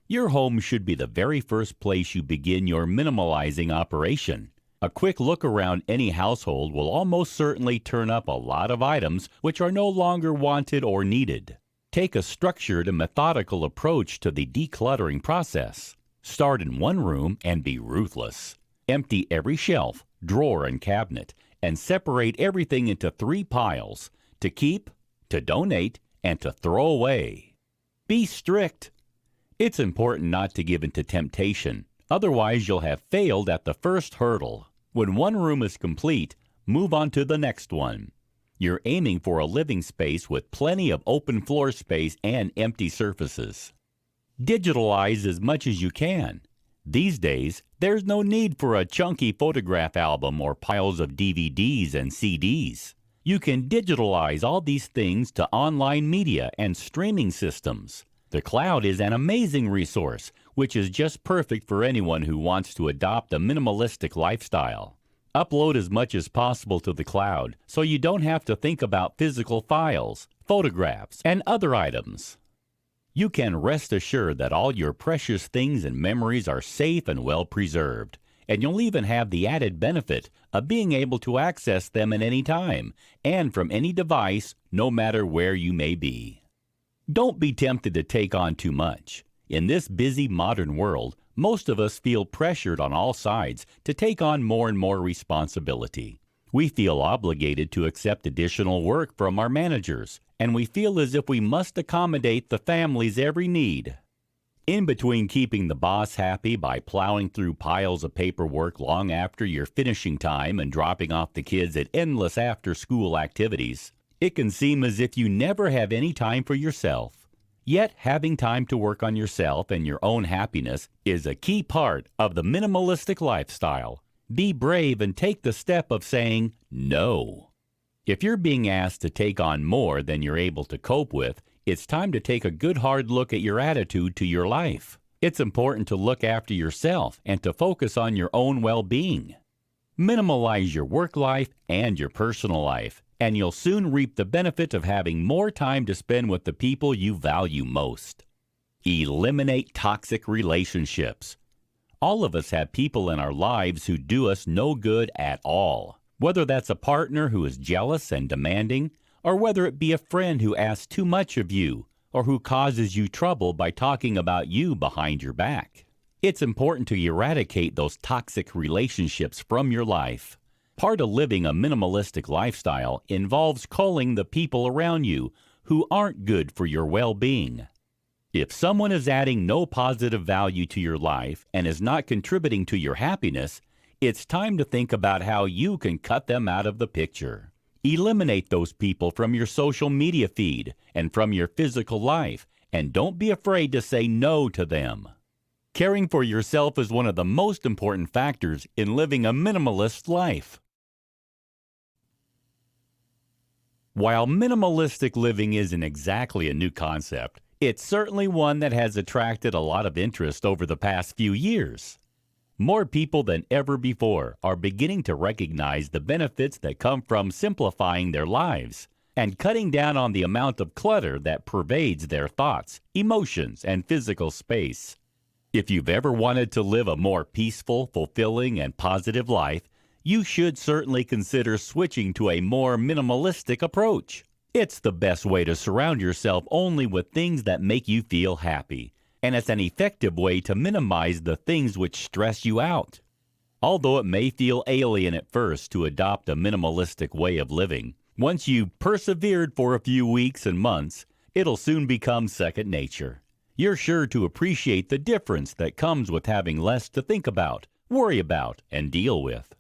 Your home should be the very first place you begin your minimalizing operation. A quick look around any household will almost certainly turn up a lot of items which are no longer wanted or needed. Take a structured and methodical approach to the decluttering process. Start in one room and be ruthless. Empty every shelf, drawer, and cabinet, and separate everything into 3 piles: to keep, to donate, and to throw away. Be strict. It's important not to give in to temptation, otherwise you'll have failed at the first hurdle. When one room is complete, move on to the next one. You're aiming for a living space with plenty of open floor space and empty surfaces. Digitalize as much as you can. These days, there's no need for a chunky photograph album or piles of DVDs and CDs. You can digitalize all these things to online media and streaming systems. The cloud is an amazing resource, which is just perfect for anyone who wants to adopt a minimalistic lifestyle. Upload as much as possible to the cloud so you don't have to think about physical files, photographs, and other items. You can rest assured that all your precious things and memories are safe and well preserved, and you'll even have the added benefit of being able to access them at any time and from any device, no matter where you may be. Don't be tempted to take on too much. In this busy modern world, most of us feel pressured on all sides to take on more and more responsibility. We feel obligated to accept additional work from our managers, and we feel as if we must accommodate the family's every need. In between keeping the boss happy by plowing through piles of paperwork long after your finishing time and dropping off the kids at endless after-school activities, it can seem as if you never have any time for yourself. Yet, having time to work on yourself and your own happiness is a key part of the minimalistic lifestyle. Be brave and take the step of saying no. If you're being asked to take on more than you're able to cope with, it's time to take a good hard look at your attitude to your life. It's important to look after yourself and to focus on your own well-being. Minimalize your work life and your personal life, and you'll soon reap the benefit of having more time to spend with the people you value most. Eliminate toxic relationships. All of us have people in our lives who do us no good at all. Whether that's a partner who is jealous and demanding, or whether it be a friend who asks too much of you, or who causes you trouble by talking about you behind your back. It's important to eradicate those toxic relationships from your life. Part of living a minimalistic lifestyle involves culling the people around you who aren't good for your well-being. If someone is adding no positive value to your life and is not contributing to your happiness, it's time to think about how you can cut them out of the picture. Eliminate those people from your social media feed and from your physical life, and don't be afraid to say no to them. Caring for yourself is one of the most important factors in living a minimalist life. While minimalistic living isn't exactly a new concept, it's certainly one that has attracted a lot of interest over the past few years. More people than ever before are beginning to recognize the benefits that come from simplifying their lives, and cutting down on the amount of clutter that pervades their thoughts, emotions, and physical space. If you've ever wanted to live a more peaceful, fulfilling, and positive life, you should certainly consider switching to a more minimalistic approach. It's the best way to surround yourself only with things that make you feel happy, and it's an effective way to minimize the things which stress you out. Although it may feel alien at first to adopt a minimalistic way of living, once you've persevered for a few weeks and months, it'll soon become second nature. You're sure to appreciate the difference that comes with having less to think about, worry about, and deal with.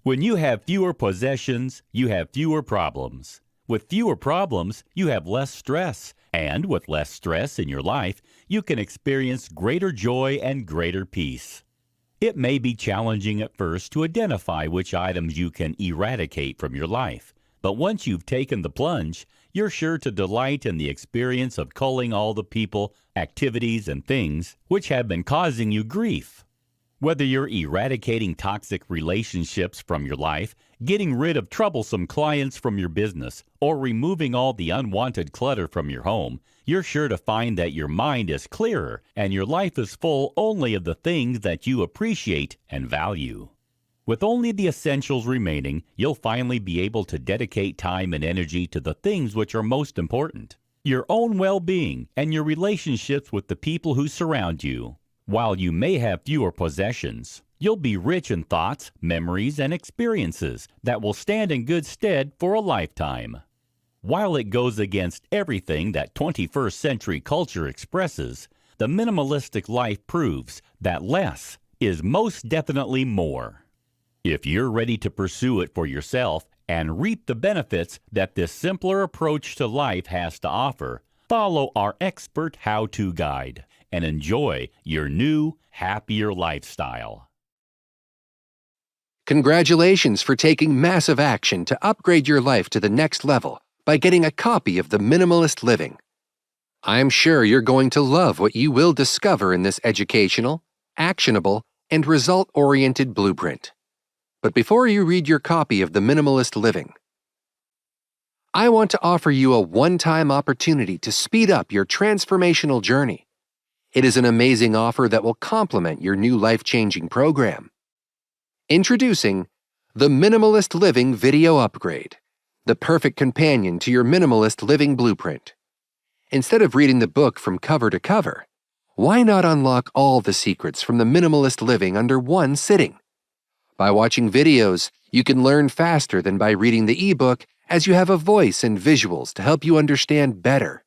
When you have fewer possessions, you have fewer problems. With fewer problems, you have less stress. And with less stress in your life, you can experience greater joy and greater peace. It may be challenging at first to identify which items you can eradicate from your life. But once you've taken the plunge, you're sure to delight in the experience of culling all the people, activities, and things which have been causing you grief. Whether you're eradicating toxic relationships from your life, getting rid of troublesome clients from your business, or removing all the unwanted clutter from your home, you're sure to find that your mind is clearer and your life is full only of the things that you appreciate and value. With only the essentials remaining, you'll finally be able to dedicate time and energy to the things which are most important, your own well-being and your relationships with the people who surround you. While you may have fewer possessions, you'll be rich in thoughts, memories, and experiences that will stand in good stead for a lifetime. While it goes against everything that 21st century culture expresses, the minimalistic life proves that less is most definitely more. If you're ready to pursue it for yourself and reap the benefits that this simpler approach to life has to offer, follow our expert how-to guide and enjoy your new, happier lifestyle. Congratulations for taking massive action to upgrade your life to the next level by getting a copy of The Minimalist Living. I'm sure you're going to love what you will discover in this educational, actionable, and result-oriented blueprint. But before you read your copy of The Minimalist Living, I want to offer you a one-time opportunity to speed up your transformational journey. It is an amazing offer that will complement your new life-changing program. Introducing the Minimalist Living Video Upgrade, the perfect companion to your Minimalist Living Blueprint. Instead of reading the book from cover to cover, why not unlock all the secrets from the Minimalist Living under one sitting? By watching videos, you can learn faster than by reading the ebook, as you have a voice and visuals to help you understand better,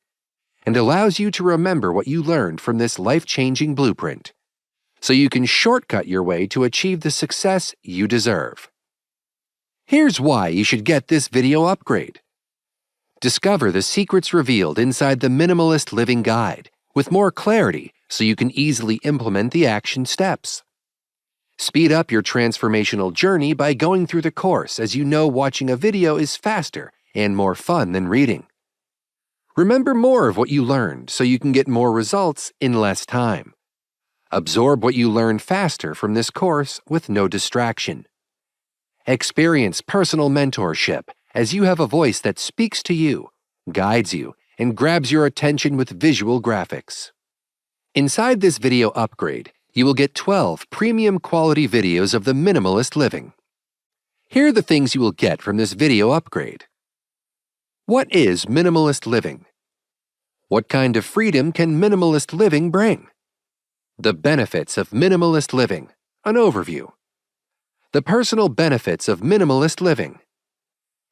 and allows you to remember what you learned from this life-changing blueprint, so you can shortcut your way to achieve the success you deserve. Here's why you should get this video upgrade. Discover the secrets revealed inside the Minimalist Living Guide with more clarity so you can easily implement the action steps. Speed up your transformational journey by going through the course, as you know watching a video is faster and more fun than reading. Remember more of what you learned so you can get more results in less time. Absorb what you learned faster from this course with no distraction. Experience personal mentorship as you have a voice that speaks to you, guides you, and grabs your attention with visual graphics. Inside this video upgrade, you will get 12 premium quality videos of the Minimalist Living. Here are the things you will get from this video upgrade. What is minimalist living? What kind of freedom can minimalist living bring? The benefits of minimalist living, an overview. The personal benefits of minimalist living.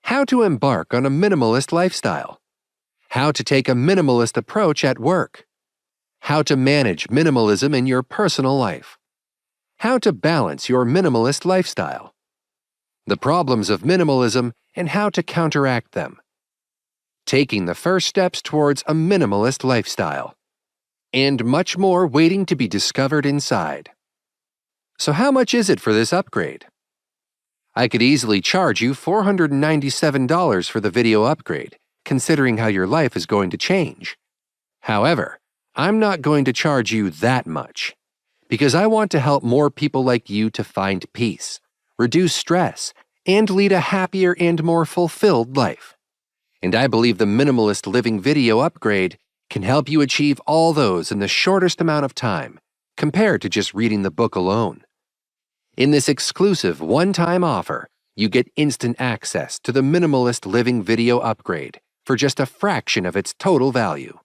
How to embark on a minimalist lifestyle. How to take a minimalist approach at work. How to manage minimalism in your personal life. How to balance your minimalist lifestyle. The problems of minimalism and how to counteract them. Taking the first steps towards a minimalist lifestyle. And much more waiting to be discovered inside. So how much is it for this upgrade? I could easily charge you $497 for the video upgrade, considering how your life is going to change. However, I'm not going to charge you that much, because I want to help more people like you to find peace, reduce stress, and lead a happier and more fulfilled life. And I believe the Minimalist Living video upgrade can help you achieve all those in the shortest amount of time, compared to just reading the book alone. In this exclusive one-time offer, you get instant access to the Minimalist Living video upgrade for just a fraction of its total value.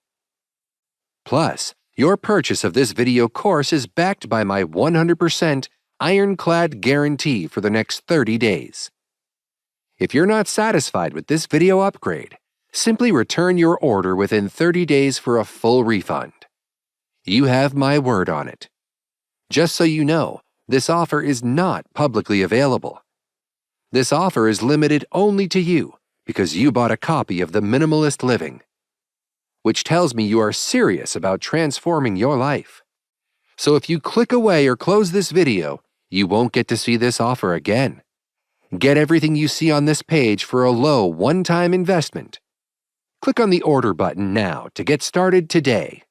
Plus, your purchase of this video course is backed by my 100% ironclad guarantee for the next 30 days. If you're not satisfied with this video upgrade, simply return your order within 30 days for a full refund. You have my word on it. Just so you know, this offer is not publicly available. This offer is limited only to you because you bought a copy of the Minimalist Living, which tells me you are serious about transforming your life. So if you click away or close this video, you won't get to see this offer again. Get everything you see on this page for a low one-time investment. Click on the order button now to get started today.